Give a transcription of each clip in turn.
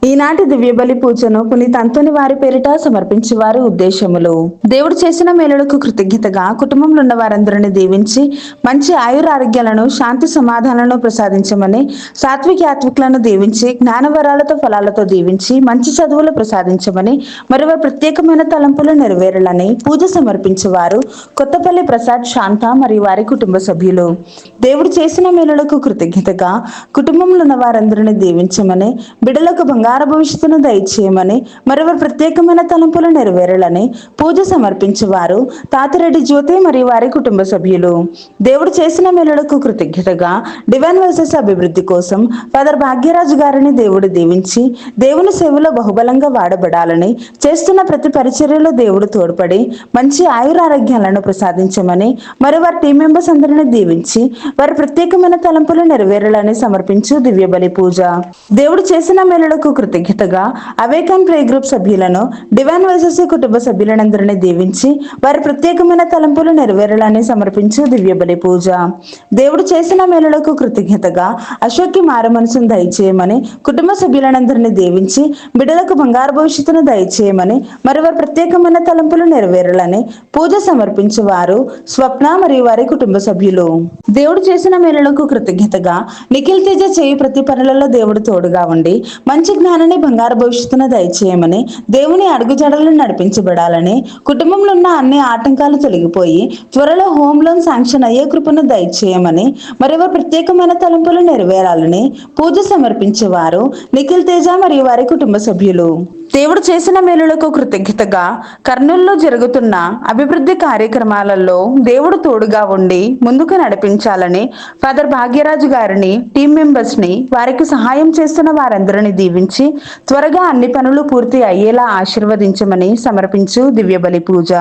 ఈనాటి దివ్య బలి పూజను పునీత అంతోని వారి పేరిట సమర్పించి వారి ఉద్దేశములు. దేవుడు చేసిన మేలులకు కృతజ్ఞతగా కుటుంబంలో ఉన్న వారందరిని దీవించి మంచి ఆయురారోగ్యాలను శాంతి సమాధానాలను ప్రసాదించమని, సాత్విక యాత్వికులను దీవించి జ్ఞానవరాలతో ఫలాలతో దీవించి మంచి చదువులు ప్రసాదించమని, మరొక ప్రత్యేకమైన తలంపులు నెరవేరాలని పూజ సమర్పించేవారు కొత్తపల్లి ప్రసాద్ శాంత మరియు వారి కుటుంబ సభ్యులు. దేవుడు చేసిన మేలులకు కృతజ్ఞతగా కుటుంబంలో ఉన్న వారందరిని దీవించమని, బిడ్డలకు బంగారు భవిష్యత్తును దయచేయమని, మరెవరు ప్రత్యేకమైన తలంపులు నెరవేరాలని పూజ సమర్పించేవారు తాతిరెడ్డి జ్యోతి మరియు వారి కుటుంబ సభ్యులు. దేవుడు చేసిన మేలులకు కృతజ్ఞతగా డివైన్ వర్సెస్ అభివృద్ధి కోసం ఫాదర్ భాగ్యరాజు గారిని దేవుడు దీవించి దేవుని సేవలో బహుబలంగా వాడబడాలని, చేస్తున్న ప్రతి పరిచర్యలో దేవుడు తోడ్పడి మంచి ఆయురారోగ్యాలను ప్రసాదించమని, మరి వారి టీం మెంబర్స్ అందరిని దీవించి వారి ప్రత్యేకమైన తలంపులు నెరవేరాలని సమర్పించు దివ్య బలి పూజ. దేవుడు చేసిన మేలులకు కృతజ్ఞతగా అవేకన్ ప్రే గ్రూప్ సభ్యులను, డివైన్ వైసెస్ కుటుంబ సభ్యులందరినీ దీవించి వారి ప్రత్యేకమైన తలంపులు నెరవేరాలని సమర్పించు దివ్య బలి పూజ. దేవుడు చేసిన మేలులకు కృతజ్ఞతగా అశోక్కి మారు మనసును దయచేయమని, కుటుంబ సభ్యులందరినీ దీవించి బిడ్డలకు బంగారు భవిష్యత్తును దయచేయమని, మరి వారి ప్రత్యేకమైన తలంపులు నెరవేరాలని పూజ సమర్పించేవారు స్వప్న మరియు వారి కుటుంబ సభ్యులు. దేవుడు చేసిన మేలులకు కృతజ్ఞతగా నిఖిల్ తేజ చేయి ప్రతి పనులలో దేవుడు తోడుగా ఉండి మంచి జ్ఞానాన్ని బంగారు భవిష్యత్తును దయచేయమని, దేవుని అడుగుజాడలను నడిపించబడాలని, కుటుంబంలో ఉన్న అన్ని ఆటంకాలు తొలగిపోయి త్వరలో హోమ్ లోన్ శాంక్షన్ అయ్యే కృపను దయచేయమని, మరెవరు ప్రత్యేకమైన తలంపులు నెరవేరాలని పూజ సమర్పించేవారు నిఖిల్ తేజ మరియు వారి కుటుంబ సభ్యులు. దేవుడు చేసిన మేలులకు కృతజ్ఞతగా కర్నూలులో జరుగుతున్న అభివృద్ధి కార్యక్రమాలలో దేవుడు తోడుగా ఉండి ముందుకు నడిపించాలని ఫాదర్ భాగ్యరాజు గారిని, టీం మెంబర్స్ ని, వారికి సహాయం చేస్తున్న వారందరిని దీవించి త్వరగా అన్ని పనులు పూర్తి అయ్యేలా ఆశీర్వదించమని సమర్పించు దివ్య బలి పూజ.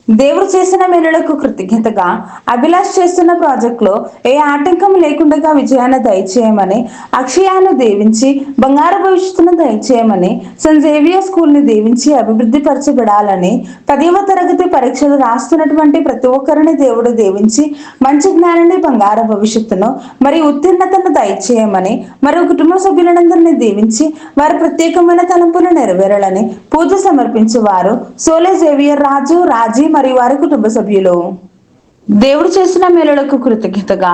దేవుడు చేసిన మేలులకు కృతజ్ఞతగా అభిలాష్ చేస్తున్న ప్రాజెక్టులో ఏ ఆటంకం లేకుండా విజయాన్ని దయచేయమని, అక్షయాన్ని దీవించి బంగారు భవిష్యత్తును దయచేయమని, సెయింట్ జేవియర్ స్కూల్ ని దీవించి అభివృద్ధి పరచబడాలని, 10వ తరగతి పరీక్షలు రాస్తున్నటువంటి ప్రతి ఒక్కరిని దేవుడు దీవించి మంచి జ్ఞానాన్ని బంగారు భవిష్యత్తును మరియు ఉత్తీర్ణతను దయచేయమని, మరియు కుటుంబ సభ్యులందరినీ దీవించి వారి ప్రత్యేకమైన తలంపులు నెరవేరాలని పూజ సమర్పించేవారు సోలే జేవియర్ రాజు, రాజీ మరియు వారి కుటుంబ సభ్యులు. దేవుడు చేసిన మేలులకు కృతజ్ఞతగా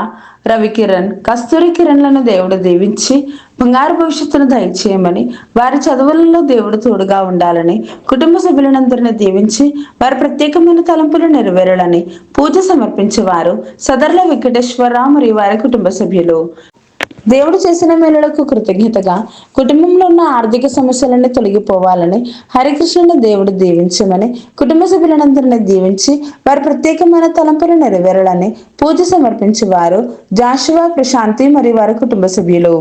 రవి కిరణ్, కస్తూరి కిరణ్లను దేవుడు దీవించి బంగారు భవిష్యత్తును దయచేయమని, వారి చదువులలో దేవుడు తోడుగా ఉండాలని, కుటుంబ సభ్యులందరినీ దీవించి వారి ప్రత్యేకమైన తలంపులు నెరవేరాలని పూజ సమర్పించేవారు సదర్ల వెంకటేశ్వరరావు మరియు వారి కుటుంబ సభ్యులు. దేవుడు చేసిన మేలులకు కృతజ్ఞతగా కుటుంబంలో ఉన్న ఆర్థిక సమస్యలన్నీ తొలగిపోవాలని, హరికృష్ణుని దేవుడు దీవించమని, కుటుంబ సభ్యులందరినీ దీవించి వారి ప్రత్యేకమైన తలంపులు నెరవేరాలని పూజ సమర్పించేవారు జాషువా, ప్రశాంతి మరియు వారి కుటుంబ సభ్యులు.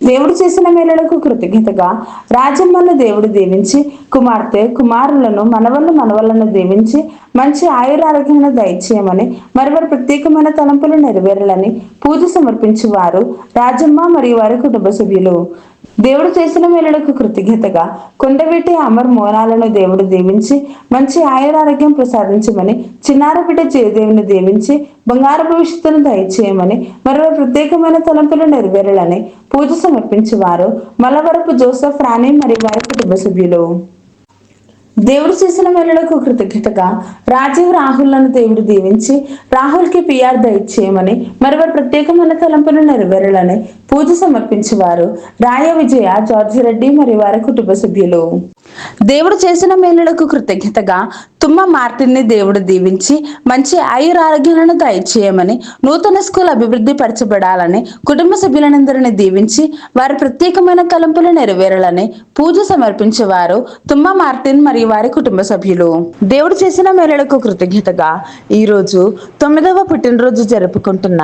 దేవుడు చేసిన మేలులకు కృతజ్ఞతగా రాజమ్మను దేవుడు దీవించి కుమార్తె, కుమారులను, మనవళ్లను దీవించి మంచి ఆయురారోగ్యాలను దయచేయమని, మరివారి ప్రత్యేకమైన తలంపులు నెరవేరాలని పూజ సమర్పించేవారు రాజమ్మ మరియు వారి కుటుంబ సభ్యులు. దేవుడు చేసిన మేలులకు కృతజ్ఞతగా కొండవీటి అమర్ మోనాలను దేవుడు దీవించి మంచి ఆయురారోగ్యం ప్రసాదించమని, చిన్నార బిడ్డ జయదేవిని దీవించి బంగారు భవిష్యత్తును దయచేయమని, మరో ప్రత్యేకమైన తలంపులు నెరవేరాలని పూజ సమర్పించేవారు మలవరపు జోసెఫ్, రాణి మరియు వారి కుటుంబ సభ్యులు. దేవుడు చేసిన మేలులకు కృతజ్ఞతగా రాజీవ్, రాహుల్లను దేవుడు దీవించి రాహుల్ కి పిఆర్ దయచేయమని, మరి వారి ప్రత్యేకమైన తలంపులు నెరవేరాలని పూజ సమర్పించేవారు రాయ విజయ, జార్జి రెడ్డి మరియు వారి కుటుంబ సభ్యులు. దేవుడు చేసిన మేలులకు కృతజ్ఞతగా తుమ్మ మార్టిన్ ని దేవుడు దీవించి మంచి ఆయురారోగ్యాలను దయచేయమని, నూతన స్కూల్ అభివృద్ధి పరచబడాలని, కుటుంబ సభ్యులందరినీ దీవించి వారి ప్రత్యేకమైన తలంపులు నెరవేరాలని పూజ సమర్పించేవారు తుమ్మ మార్టిన్ మరియు వారి కుటుంబ సభ్యులు. దేవుడు చేసిన మేలులకు కృతజ్ఞతగా ఈ రోజు 9వ పుట్టినరోజు జరుపుకుంటున్న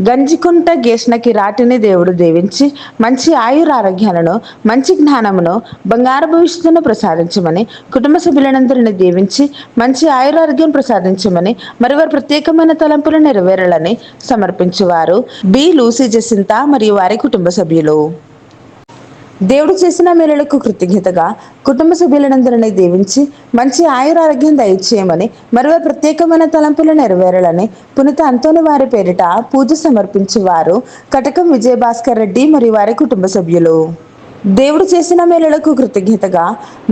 గంజికుంట గేష్ణ కిరాటిని దేవుడు దీవించి మంచి ఆయురారోగ్యాలను, మంచి జ్ఞానమును, బంగారు భవిష్యత్తును ప్రసాదించమని, కుటుంబ సభ్యులందరినీ దీవించి మంచి ఆయురారోగ్యం ప్రసాదించమని, మరి వారి ప్రత్యేకమైన తలంపులు నెరవేరాలని సమర్పించేవారు బి లూసీ జెసింత మరియు వారి కుటుంబ సభ్యులు. దేవుడు చేసిన మేలులకు కృతజ్ఞతగా కుటుంబ సభ్యులందరినీ దీవించి మంచి ఆయురారోగ్యం దయచేయమని, మరో ప్రత్యేకమైన తలంపులు నెరవేరాలని పునీత అంతోని వారి పేరిట పూజ సమర్పించేవారు కటకం విజయభాస్కర్ రెడ్డి మరియు వారి కుటుంబ సభ్యులు. దేవుడు చేసిన మేలులకు కృతజ్ఞతగా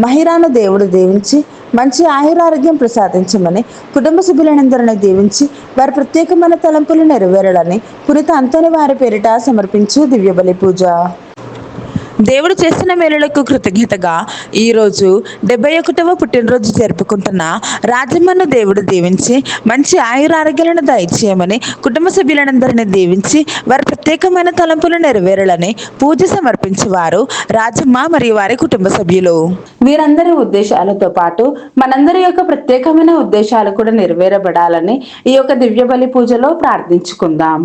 మహిరాను దేవుడు దీవించి మంచి ఆయురారోగ్యం ప్రసాదించమని, కుటుంబ సభ్యులందరినీ దీవించి వారి ప్రత్యేకమైన తలంపులు నెరవేరాలని పునీత అంతోని వారి పేరిట సమర్పించు దివ్యబలి పూజ. దేవుడు చేసిన మేలులకు కృతజ్ఞతగా ఈరోజు 71వ పుట్టినరోజు జరుపుకుంటున్న రాజమ్మను దేవుడు దీవించి మంచి ఆయురారోగ్యాలను దయచేయమని, కుటుంబ సభ్యులందరినీ దీవించి వారి ప్రత్యేకమైన తలంపులు నెరవేరాలని పూజ సమర్పించేవారు రాజమ్మ మరియు వారి కుటుంబ సభ్యులు. వీరందరి ఉద్దేశాలతో పాటు మనందరి యొక్క ప్రత్యేకమైన ఉద్దేశాలు కూడా నెరవేరబడాలని ఈ యొక్క దివ్య బలి పూజలో ప్రార్థించుకుందాం.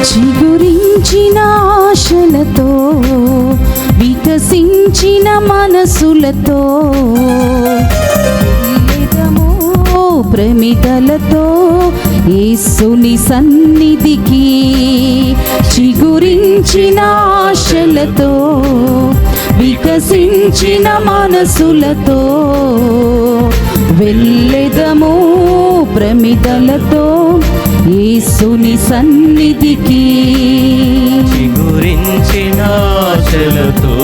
చిగురించిన ఆశలతో, వికసించిన మనసులతో, ప్రమిదలతో యేసుని సన్నిధికి, చిగురించిన ఆశలతో, వికసించిన మనసులతో వెళ్ళెదము ప్రమిదలతో యేసుని సన్నిధికి, చిగురించిన ఆశలతో.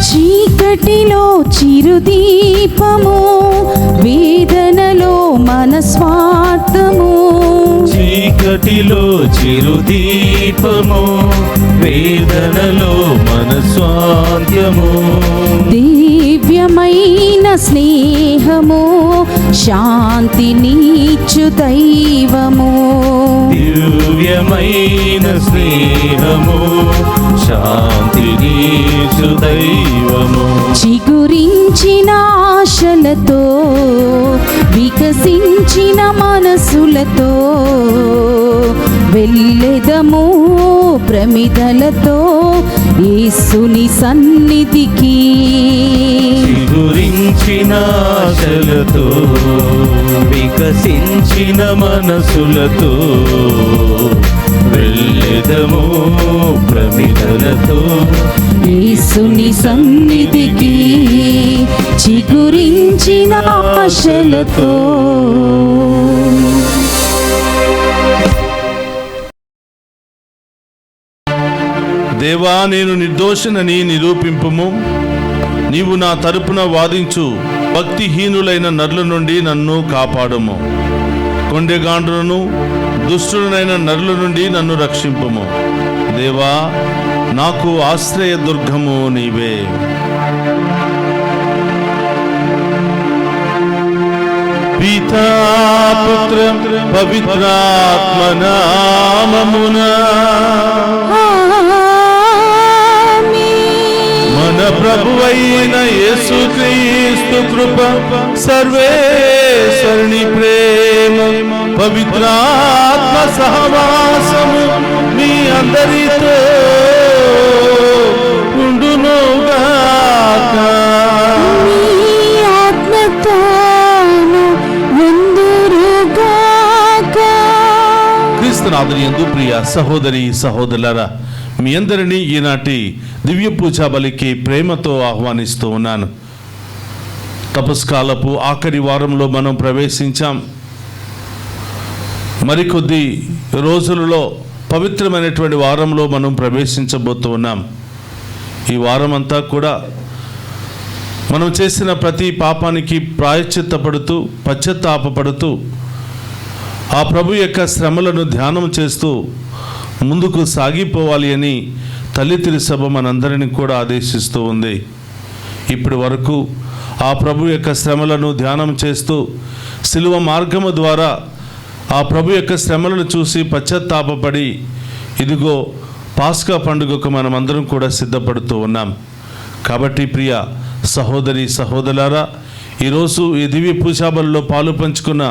చీకటిలో చిరుదీపము, వేదనలో మనస్వార్థము, చీకటిలో చిరుదీపము, వేదనలో మనస్వాంత్యము, దివ్యమైన స్నేహము, శాంతినిచ్చు దైవము, దివ్యమైన స్నేహము, శాంతినిచ్చు దైవము, చిగురించిన ఆశలతో, వికసించిన మనసులతో వెళ్ళెదము ప్రమిదలతో యేసుని సన్నిధికి, చిగురించిన ఆశలతో, వికసించిన మనసులతో వెళ్ళెదము ప్రమిదలతో యేసుని సన్నిధికి, చిగురించిన ఆశలతో. దేవా, నేను నిర్దోషినని నిరూపింపుము. నీవు నా తరపున వాదించు భక్తిహీనులైన నరుల నుండి నన్ను కాపాడుము. కొండెగాండ్రులను దుష్టులైన నరుల నుండి నన్ను రక్షింపుము. దేవా, నాకు ఆశ్రయ దుర్గము నీవే. పితా పుత్ర పవిత్రాత్మ నామమున మన ప్రభువైన యేసుక్రీస్తు కృప, సర్వేశ్వరుని ప్రేమ, పవిత్రాత్మ సహవాసము మీ అందరితో ఉండునుగాక. క్రీస్తునాథుని యందు ప్రియ సహోదరి సహోదరులారా, మీ అందరినీ ఈనాటి దివ్య పూజా బలికి ప్రేమతో ఆహ్వానిస్తూ ఉన్నాను. తపస్కాలపు ఆఖరి వారంలో మనం ప్రవేశించాం. మరికొద్ది రోజులలో పవిత్రమైనటువంటి వారంలో మనం ప్రవేశించబోతూ ఉన్నాం. ఈ వారమంతా కూడా మనం చేసిన ప్రతి పాపానికి ప్రాయశ్చిత్తపడుతూ, పశ్చాత్తాపపడుతూ, ఆ ప్రభు యొక్క శ్రమలను ధ్యానం చేస్తూ ముందుకు సాగిపోవాలి అని తల్లి తిరుసభ మనందరినీ కూడా ఆదేశిస్తూ ఉంది. ఇప్పటి వరకు ఆ ప్రభు యొక్క శ్రమలను ధ్యానం చేస్తూ శిలువ మార్గము ద్వారా ఆ ప్రభు యొక్క శ్రమలను చూసి పశ్చాత్తాపపడి ఇదిగో పాస్కా పండుగకు మనమందరం కూడా సిద్ధపడుతూ ఉన్నాం. కాబట్టి ప్రియ సహోదరి సహోదరులారా, ఈరోజు ఈ దివ్య పూజాబలిలో పాలు పంచుకున్న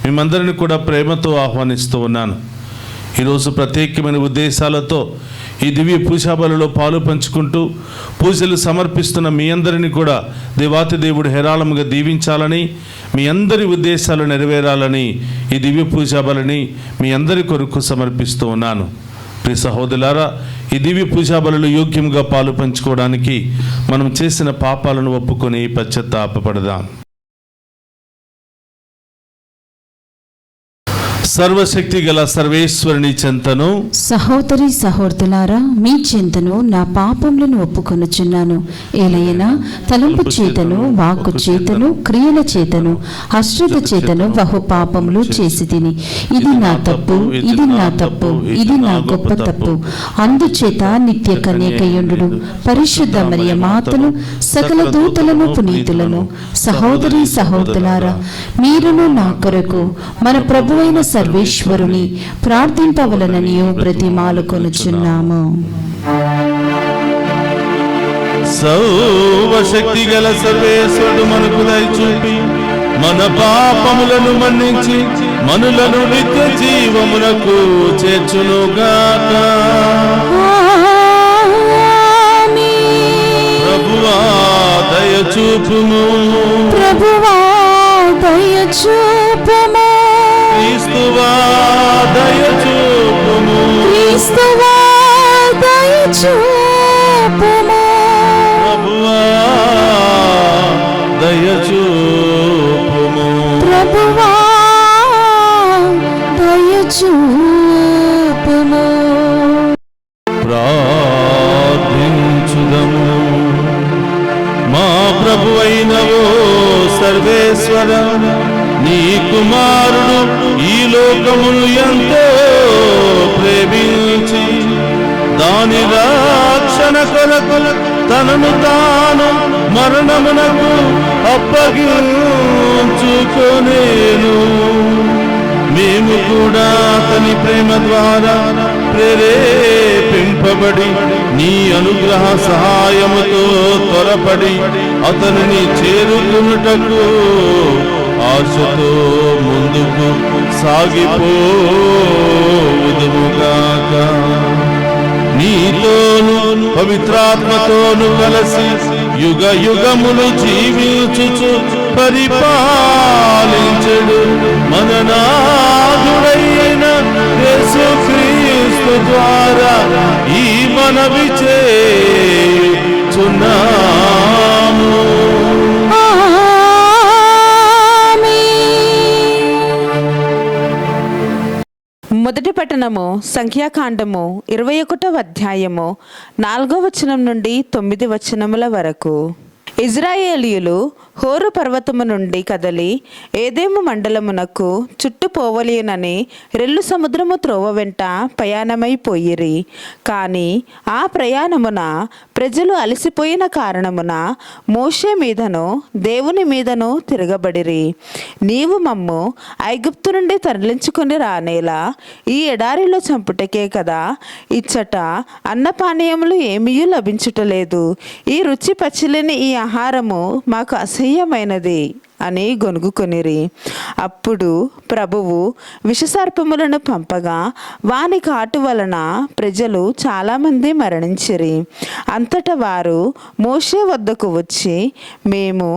మిమ్మందరిని కూడా ప్రేమతో ఆహ్వానిస్తూ ఉన్నాను. ఈరోజు ప్రత్యేకమైన ఉద్దేశాలతో ఈ దివ్య పూజాబలిలో పాలు పంచుకుంటూ పూజలు సమర్పిస్తున్న మీ అందరినీ కూడా దేవాతి దేవుడు హేరాళముగా దీవించాలని, మీ అందరి ఉద్దేశాలు నెరవేరాలని ఈ దివ్య పూజాబలిని మీ అందరి కొరకు సమర్పిస్తూ ఉన్నాను. ప్రియ సహోదరులారా, ఈ దివ్య పూజాబలిలో యోగ్యంగా పాలు పంచుకోవడానికి మనం చేసిన పాపాలను ఒప్పుకొని పశ్చాత్తాపపడదాం. సర్వశక్తి గల సర్వేశ్వరుని చెంతను, సహోదరి సహోదరులారా, మీ చెంతను నా పాపములను ఒప్పుకొనుచున్నాను. ఏలయనా తలంపు చేతను, వాక్కు చేతను, క్రియల చేతను, అశ్రద్ధ చేతను బహు పాపములు చేసి తిని. ఇది నా తప్పు, ఇది నా తప్పు, ఇది నా గొప్ప తప్పు. అందుచేత నిత్య కన్యకయుండు పరిశుద్ధ మరియ మాతను, సకల దూతలను, పునీతులను, సహోదరి సహోదరులారా, మీరును నా కొరకు మన ప్రభువైన సర్వేశ్వరుని ప్రార్థింపవలననియు బ్రతిమాలుకొనుచున్నాము. సర్వశక్తి గల సర్వేశ్వరుడు మనకు దయ చూపి మన పాపములను మన్నించి మనులను నిత్య జీవమునకు చేర్చునుగాక. ప్రభువా దయ చూపుము, ప్రభువా దయ చూపుము, క్రీస్తువా దయ చూపుము, క్రీస్తువా దయ చూపుము, ప్రభువా దయ చూపుము, ప్రభువా దయ చూపుము. ప్రార్థించుదము. మా ప్రభువైనవో సర్వేశ్వర, నీ కుమారుడు ఈ లోకమును ఎంతో ప్రేమించి దాని రక్షణ కొరకు తనను తాను మరణమునకు అప్పగించుకొనేను. మేము కూడా అతని ప్రేమ ద్వారా ప్రేరేపింపబడి నీ అనుగ్రహ సహాయముతో త్వరపడి అతనిని చేరుకున్నటకు ఆశతో ముందుకు సాగిపోవుదుముగాక. నీతోను పవిత్రాత్మతోను కలిసి యుగ యుగములు జీవించుచు పరిపాలించెడు మన నాథుడైన యేసుక్రీస్తు ద్వారా ఈ మనవి చేయుచున్నాము. మొదటి పట్టణము సంఖ్యాకాండము 21వ అధ్యాయము 4వ వచనం నుండి 9 వచనముల వరకు. ఇజ్రాయేలీయులు హోరు పర్వతము నుండి కదలి ఏదేము మండలమునకు చుట్టుపోవలేనని రెల్లు సముద్రము త్రోవ వెంట ప్రయాణమైపోయిరి. కానీ ఆ ప్రయాణమున ప్రజలు అలసిపోయిన కారణమున మోషే మీదను దేవుని మీదను తిరగబడిరి. నీవు మమ్ము ఐగుప్తు నుండి తరలించుకొని రానేలా ఈ ఎడారిలో చంపుటకే కదా, ఇచ్చట అన్నపానీయములు ఏమీ లభించుటలేదు. ఈ రుచి పచ్చిలేని ఈ ఆహారము మాకు అసహ్యమైనది అని గొనుగుకొనిరి. అప్పుడు ప్రభువు విషసర్పములను పంపగా వాని కాటు వలన ప్రజలు చాలామంది మరణించిరి. అంతటా వారు మోషే వద్దకు వచ్చి, మేము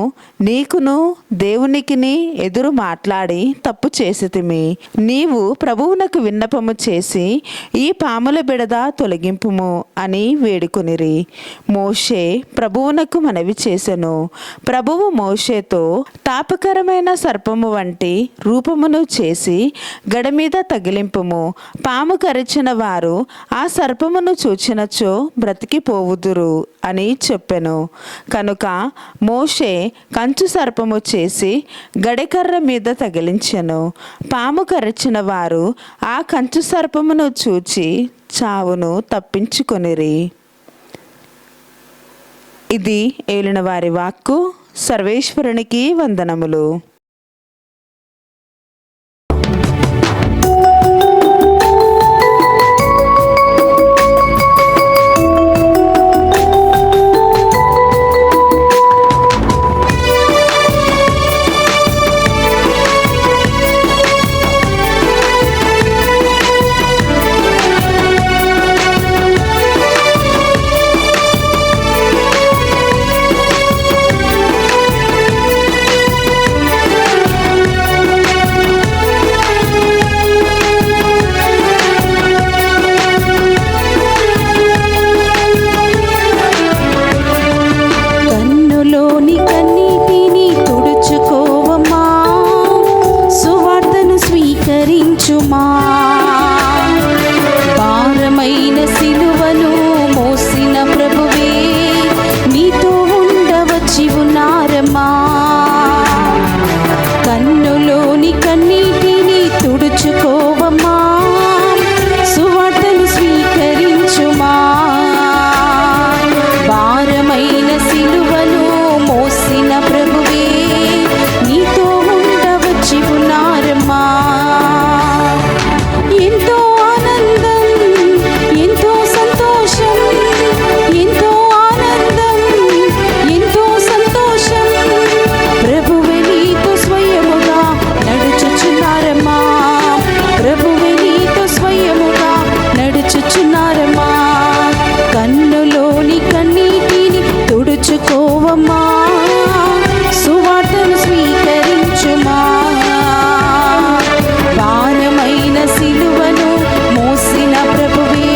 నీకును దేవునికిని ఎదురు మాట్లాడి తప్పు చేసితిమి. నీవు ప్రభువునకు విన్నపము చేసి ఈ పాముల బిడద తొలగింపుము అని వేడుకొనిరి. మోషే ప్రభువునకు మనవి చేసెను. ప్రభువు మోషేతో, తాపకరమైన సర్పము వంటి రూపమును చేసి గడ మీద తగిలింపుము. పాము కరిచిన వారు ఆ సర్పమును చూచినచో బ్రతికిపోవుదురు అని చెప్పెను. కనుక మోషే కంచు సర్పము చేసి గడెకర్ర మీద తగిలించెను. పాము కరిచిన వారు ఆ కంచు సర్పమును చూచి చావును తప్పించుకొనిరి. ఇది ఏలిన వారి వాక్కు. సర్వేశ్వరునికి వందనములు. స్వీకరించుమా. భారమైన సిలువను మోసిన ప్రభువే నీతో ఉండవచ్చి ఉన్నారమ్మా. కన్నులోని కన్నీటిని తుడుచుకోవమ్మా, సువార్తను స్వీకరించుమా. భారమైన సిలువను మోసిన ప్రభువే నీతో ఉండవచ్చి ఉన్నారమ్మా. ఎంతో ఆనందం, ఎంతో సంతోషం, ఎంతో ఆనందం, ఎంతో సంతోషం. ప్రభువే నీతో స్వయముగా నడుచుచున్నారమ్మా. ప్రభువే నీతో స్వయముగా నడుచుచున్నారమ్మా. కన్నులోని కన్నీటిని తుడుచుకోవమ్మా, సువార్తను స్వీకరించుమా. భారమైన సిలువను మోసిన ప్రభువే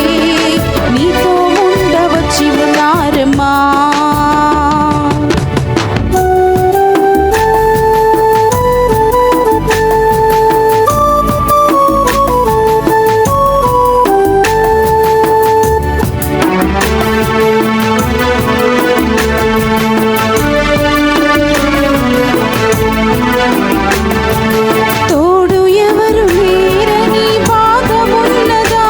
నీతో ఉండవచ్చి ఉన్నారమ్మా. తోడు ఎవరు లేరని బాధమున్నదా?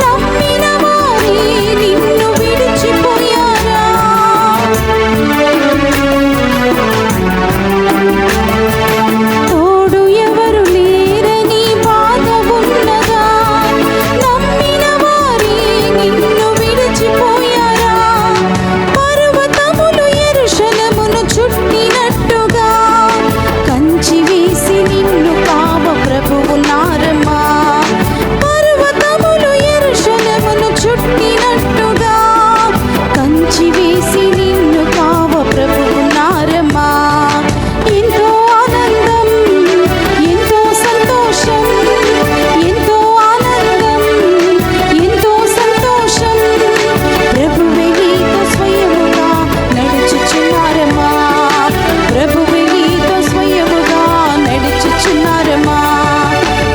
నమ్మిన వారే నిన్ను విడిచిపోయారా? తోడు ఎవరు లేరని బాధమున్నదా? నమ్మిన వారే నిన్ను విడిచిపోయారా? పర్వతములు యెరూషలేమును చుట్టినట్టుగా కంచి వేసి నిన్ను కావ ప్రభువున్నారమ్మా. పర్వతములు యెరూషలేమును చుట్టినట్టుగా కంచి వేసి నిన్ను కావ ప్రభువున్నారమ్మా. ఎంతో ఆనందం, ఎంతో సంతోషం, ఎంతో ఆనందం, ఎంతో సంతోషం. ప్రభువే నీతో స్వయముగా నడుచుచున్నారమ్మా. ప్రభువే నీతో స్వయముగా నడుచుచున్నారమ్మా.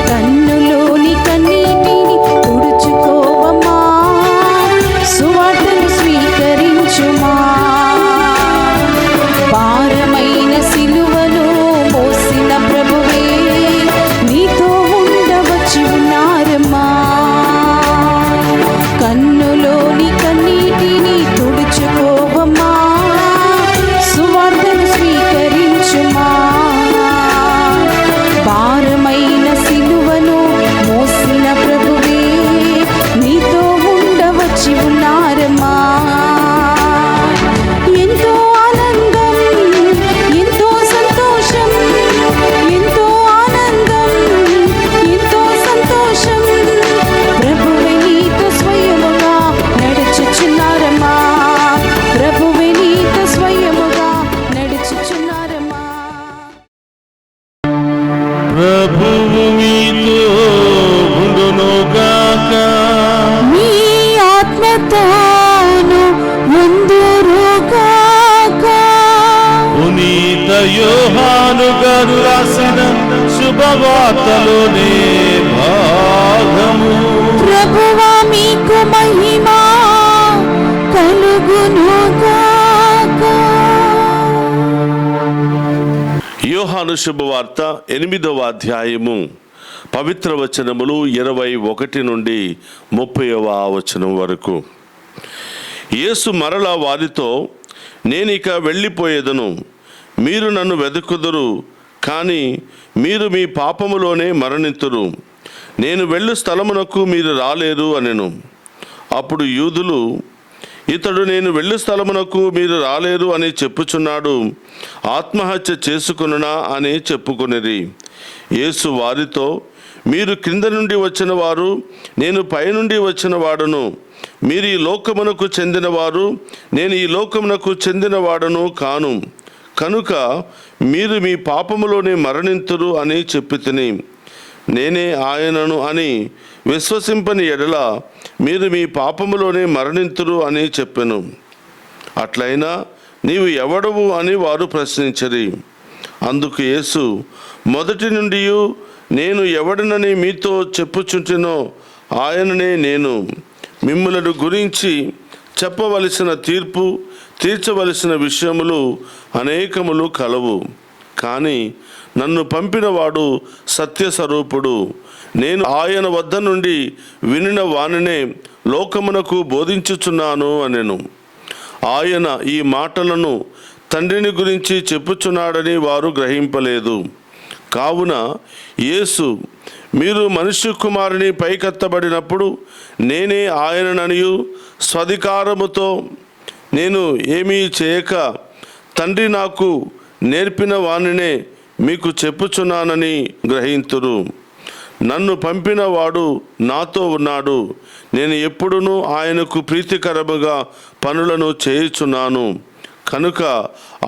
కన్నులోని కన్నీటిని తుడుచుకోవమ్మా, సువార్తను స్వీకరించుమా. భారమైన సిలువను మోసిన ప్రభువే నీతో ఉండవచ్చి ఉన్నారమ్మా. కన్నులోని కన్నీటిని తుడుచుకోవమ్మా, సువార్తను స్వీకరించుమా. భారమైన సిలువను మోసిన ప్రభువే నీతో ఉండవచ్చి ఉన్నారమ్మా. ఎంతో ఆనందం, ఎంతో సంతోషం, ఎంతో ఆనందం, ఎంతో సంతోషం. ప్రభువే నీతో స్వయముగా నడుచుచున్నారమ్మా. ప్రభువే నీతో స్వయముగా నడుచుచున్నారమ్మా. ప్రభువు మీతో ఉండునుగాక. మీ ఆత్మతోను ఉందురుగాక. పునీత యోహాను గారు రాసిన శుభవార్తలోనే భాగము. ప్రభువా మీకు మహిమ కలుగునుగాక. యోహాను శుభవార్త 8వ అధ్యాయము పవిత్ర వచనములు 21 నుండి 30వ వచనం వరకు. యేసు మరలా వారితో, నేనిక వెళ్ళిపోయేదను, మీరు నన్ను వెతుకుదురు, కానీ మీరు మీ పాపములోనే మరణింతురు. నేను వెళ్ళు స్థలమునకు మీరు రాలేరు అనెను. అప్పుడు యూదులు, ఇతడు నేను వెళ్ళు స్థలమునకు మీరు రాలేరు అని చెప్పుచున్నాడు, ఆత్మహత్య చేసుకొనునా అని చెప్పుకొనిరి. యేసు వారితో, మీరు క్రింద నుండి వచ్చిన వారు, నేను పైనుండి వచ్చిన వాడును. మీరు ఈ లోకమునకు చెందినవారు, నేను ఈ లోకమునకు చెందినవాడను కాను. కనుక మీరు మీ పాపములోనే మరణింతురు అని చెప్పితిని. నేనే ఆయనను అని విశ్వసింపని ఎడల మీరు మీ పాపములోనే మరణింతురు అని చెప్పెను. అట్లయినా నీవు ఎవడవు అని వారు ప్రశ్నించిరి. అందుకు యేసు, మొదటి నుండి నేను ఎవడనని మీతో చెప్పుచుంటినో ఆయననే నేను. మిమ్ములను గురించి చెప్పవలసిన తీర్పు తీర్చవలసిన విషయములు అనేకములు కలవు. కానీ నన్ను పంపినవాడు సత్యస్వరూపుడు. నేను ఆయన వద్ద నుండి వినిన వానినే లోకమునకు బోధించుచున్నాను అనెను. ఆయన ఈ మాటలను తండ్రిని గురించి చెప్పుచున్నాడని వారు గ్రహింపలేదు. కావున యేసు, మీరు మనుష్య కుమారుని పైకెత్తబడినప్పుడు నేనే ఆయనననియు స్వధికారముతో నేను ఏమీ చేయక తండ్రి నాకు నేర్పిన వానినే మీకు చెప్పుచున్నానని గ్రహింతురు. నన్ను పంపిన వాడు నాతో ఉన్నాడు. నేను ఎప్పుడునూ ఆయనకు ప్రీతికరముగా పనులను చేయుచున్నాను కనుక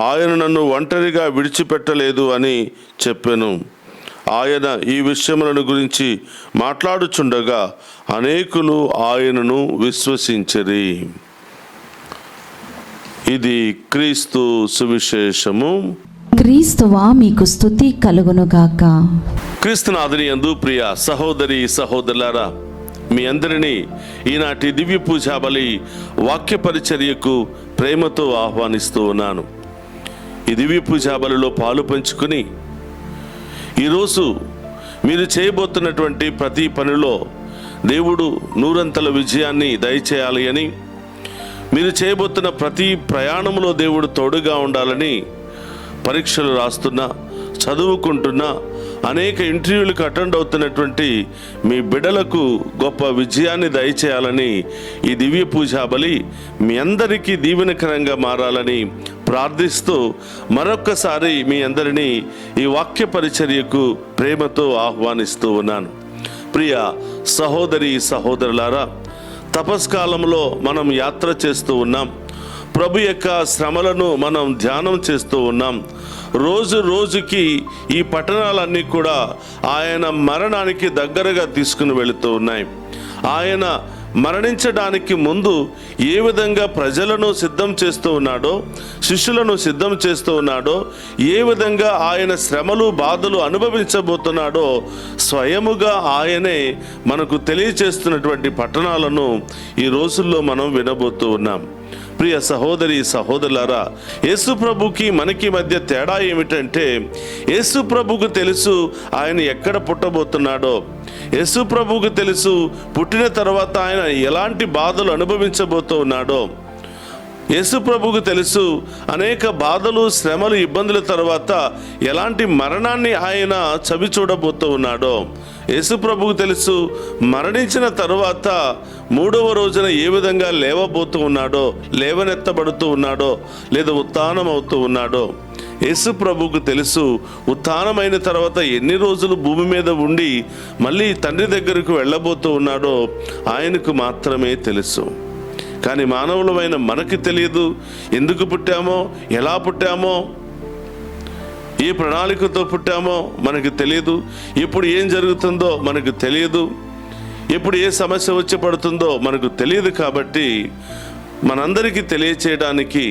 ఆయన నన్ను ఒంటరిగా విడిచిపెట్టలేదు అని చెప్పెను. ఆయన ఈ విషయములను గురించి మాట్లాడుచుండగా అనేకులు ఆయనను విశ్వసించిరి. ఇది క్రీస్తు సువిశేషము. క్రీస్తువా మీకు స్తుతి కలుగునుగాక. క్రీస్తునాథుని యందు ప్రియ సహోదరి సహోదరులారా, మీ అందరినీ ఈనాటి దివ్య పూజా బలి వాక్య పరిచర్యకు ప్రేమతో ఆహ్వానిస్తూ ఉన్నాను. ఈ దివ్య పూజా బలిలో పాలు పంచుకుని ఈరోజు మీరు చేయబోతున్నటువంటి ప్రతి పనిలో దేవుడు నూరంతల విజయాన్ని దయచేయాలి అని, మీరు చేయబోతున్న ప్రతి ప్రయాణంలో దేవుడు తోడుగా ఉండాలని, పరీక్షలు రాస్తున్నా చదువుకుంటున్నా అనేక ఇంటర్వ్యూలకు అటెండ్ అవుతున్నటువంటి మీ బిడ్డలకు గొప్ప విజయాన్ని దయచేయాలని ఈ దివ్య పూజా బలి మీ అందరికీ దీవెనకరంగా మారాలని ప్రార్థిస్తూ మరొక్కసారి మీ అందరినీ ఈ వాక్య పరిచర్యకు ప్రేమతో ఆహ్వానిస్తూ ఉన్నాను. ప్రియ సహోదరి సహోదరులారా, తపస్కాలంలో మనం యాత్ర చేస్తూ ఉన్నాం. ప్రభు యొక్క శ్రమలను మనం ధ్యానం చేస్తూ ఉన్నాం. రోజు రోజుకి ఈ పట్టణాలన్నీ కూడా ఆయన మరణానికి దగ్గరగా తీసుకుని వెళుతూ ఉన్నాయి. ఆయన మరణించడానికి ముందు ఏ విధంగా ప్రజలను సిద్ధం చేస్తూ ఉన్నాడో, శిష్యులను సిద్ధం చేస్తూ ఉన్నాడో, ఏ విధంగా ఆయన శ్రమలు బాధలు అనుభవించబోతున్నాడో స్వయముగా ఆయనే మనకు తెలియచేస్తున్నటువంటి పట్టణాలను ఈ రోజుల్లో మనం వినబోతూ ఉన్నాం. ప్రియ సహోదరి సహోదరులారా, యేసు ప్రభుకి మనకి మధ్య తేడా ఏమిటంటే, యేసు ప్రభుకు తెలుసు ఆయన ఎక్కడ పుట్టబోతున్నాడో, యేసు ప్రభుకు తెలుసు పుట్టిన తర్వాత ఆయన ఎలాంటి బాధలు అనుభవించబోతూ ఉన్నాడో, యేసు ప్రభుకు తెలుసు అనేక బాధలు శ్రమలు ఇబ్బందుల తర్వాత ఎలాంటి మరణాన్ని ఆయన చవి చూడబోతూ ఉన్నాడో, యేసు ప్రభుకు తెలుసు మరణించిన తరువాత మూడవ రోజున ఏ విధంగా లేవబోతూ ఉన్నాడో, లేవనెత్తబడుతూ ఉన్నాడో, లేదా ఉత్థానం అవుతూ ఉన్నాడో. యేసు ప్రభుకు తెలుసు ఉత్థానమైన తర్వాత ఎన్ని రోజులు భూమి మీద ఉండి మళ్ళీ తండ్రి దగ్గరకు వెళ్ళబోతూ ఉన్నాడో ఆయనకు మాత్రమే తెలుసు. కానీ మానవులమైన మనకి తెలియదు. ఎందుకు పుట్టామో, ఎలా పుట్టామో, ఏ ప్రణాళికతో పుట్టామో మనకు తెలియదు. ఎప్పుడు ఏం జరుగుతుందో మనకు తెలియదు. ఎప్పుడు ఏ సమస్య వచ్చి పడుతుందో మనకు తెలియదు. కాబట్టి మనందరికీ తెలియచేయడానికి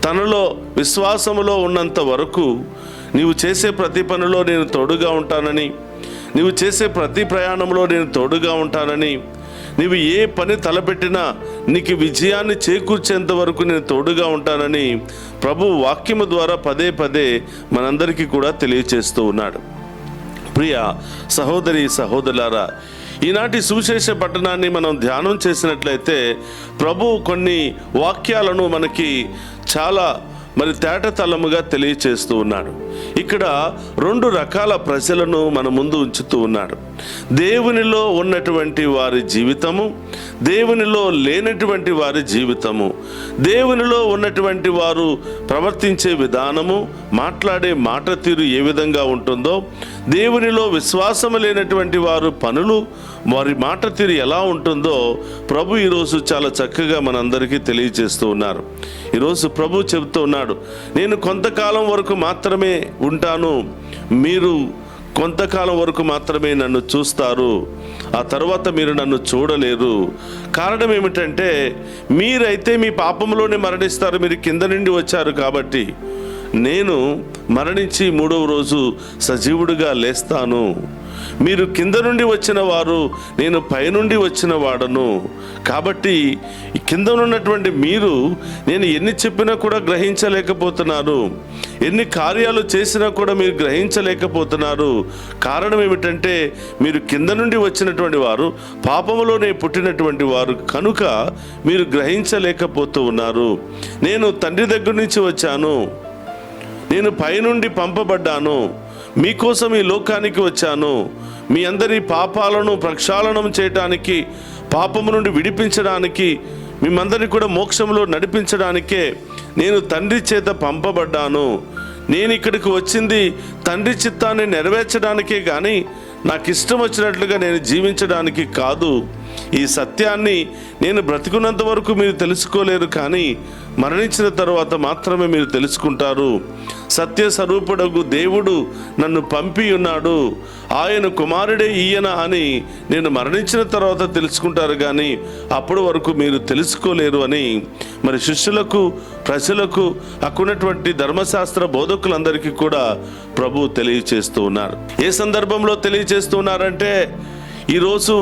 తనలో విశ్వాసములో ఉన్నంత వరకు నీవు చేసే ప్రతి పనిలో నేను తోడుగా ఉంటానని, నీవు చేసే ప్రతి ప్రయాణంలో నేను తోడుగా ఉంటానని, నీవు ఏ పని తలపెట్టినా నీకు విజయాన్ని చేకూర్చేంత వరకు నేను తోడుగా ఉంటానని ప్రభు వాక్యము ద్వారా పదే పదే మనందరికీ కూడా తెలియచేస్తూ ఉన్నాడు. ప్రియ సహోదరి సహోదరులారా, ఈనాటి సువిశేష పట్టణాన్ని మనం ధ్యానం చేసినట్లయితే ప్రభు కొన్ని వాక్యాలను మనకి చాలా తేటతలముగా తెలియచేస్తూ ఉన్నాడు. ఇక్కడ రెండు రకాల ప్రజలను మన ముందు ఉంచుతూ ఉన్నాడు. దేవునిలో ఉన్నటువంటి వారి జీవితము, దేవునిలో లేనటువంటి వారి జీవితము. దేవునిలో ఉన్నటువంటి వారు ప్రవర్తించే విధానము, మాట్లాడే మాట తీరు ఏ విధంగా ఉంటుందో, దేవునిలో విశ్వాసము లేనటువంటి వారు పనులు, వారి మాట తీరు ఎలా ఉంటుందో ప్రభు ఈరోజు చాలా చక్కగా మనందరికీ తెలియజేస్తూ ఉన్నారు. ఈరోజు ప్రభు చెబుతూ ఉన్నాడు, నేను కొంతకాలం వరకు మాత్రమే ఉంటాను, మీరు కొంతకాలం వరకు మాత్రమే నన్ను చూస్తారు, ఆ తర్వాత మీరు నన్ను చూడలేరు. కారణం ఏమిటంటే, మీరైతే మీ పాపంలోనే మరణిస్తారు, మీరు కింద నుండి వచ్చారు కాబట్టి నేను మరణించి మూడవ రోజు సజీవుడిగా లేస్తాను. మీరు కింద నుండి వచ్చిన వారు, నేను పైనుండి వచ్చిన వాడను. కాబట్టి కింద ఉన్నటువంటి మీరు నేను ఎన్ని చెప్పినా కూడా గ్రహించలేకపోతున్నారు, ఎన్ని కార్యాలు చేసినా కూడా మీరు గ్రహించలేకపోతున్నారు. కారణం ఏమిటంటే మీరు కింద నుండి వచ్చినటువంటి వారు, పాపములోనే పుట్టినటువంటి వారు కనుక మీరు గ్రహించలేకపోతూ ఉన్నారు. నేను తండ్రి దగ్గర నుంచి వచ్చాను, నేను పైనుండి పంపబడ్డాను, మీకోసం ఈ లోకానికి వచ్చాను, మీ అందరి పాపాలను ప్రక్షాళనం చేయటానికి, పాపము నుండి విడిపించడానికి, మిమ్మందరినీ కూడా మోక్షంలో నడిపించడానికే నేను తండ్రి చేత పంపబడ్డాను. నేను ఇక్కడికి వచ్చింది తండ్రి చిత్తాన్ని నెరవేర్చడానికే కానీ నాకు ఇష్టం వచ్చినట్లుగా నేను జీవించడానికి కాదు. ఈ సత్యాన్ని నేను బ్రతికున్నంత వరకు మీరు తెలుసుకోలేరు, కానీ మరణించిన తర్వాత మాత్రమే మీరు తెలుసుకుంటారు. సత్య స్వరూపుడగు దేవుడు నన్ను పంపి ఉన్నాడు, ఆయన కుమారుడే ఈయన అని నేను మరణించిన తర్వాత తెలుసుకుంటారు, కానీ అప్పటి వరకు మీరు తెలుసుకోలేరు అని మరి శిష్యులకు, ప్రజలకు, అక్కడున్నటువంటి ధర్మశాస్త్ర బోధకులందరికీ కూడా ప్రభు తెలియచేస్తూ ఉన్నారు. ఏ సందర్భంలో తెలియచేస్తూ ఉన్నారంటే, ఈరోజు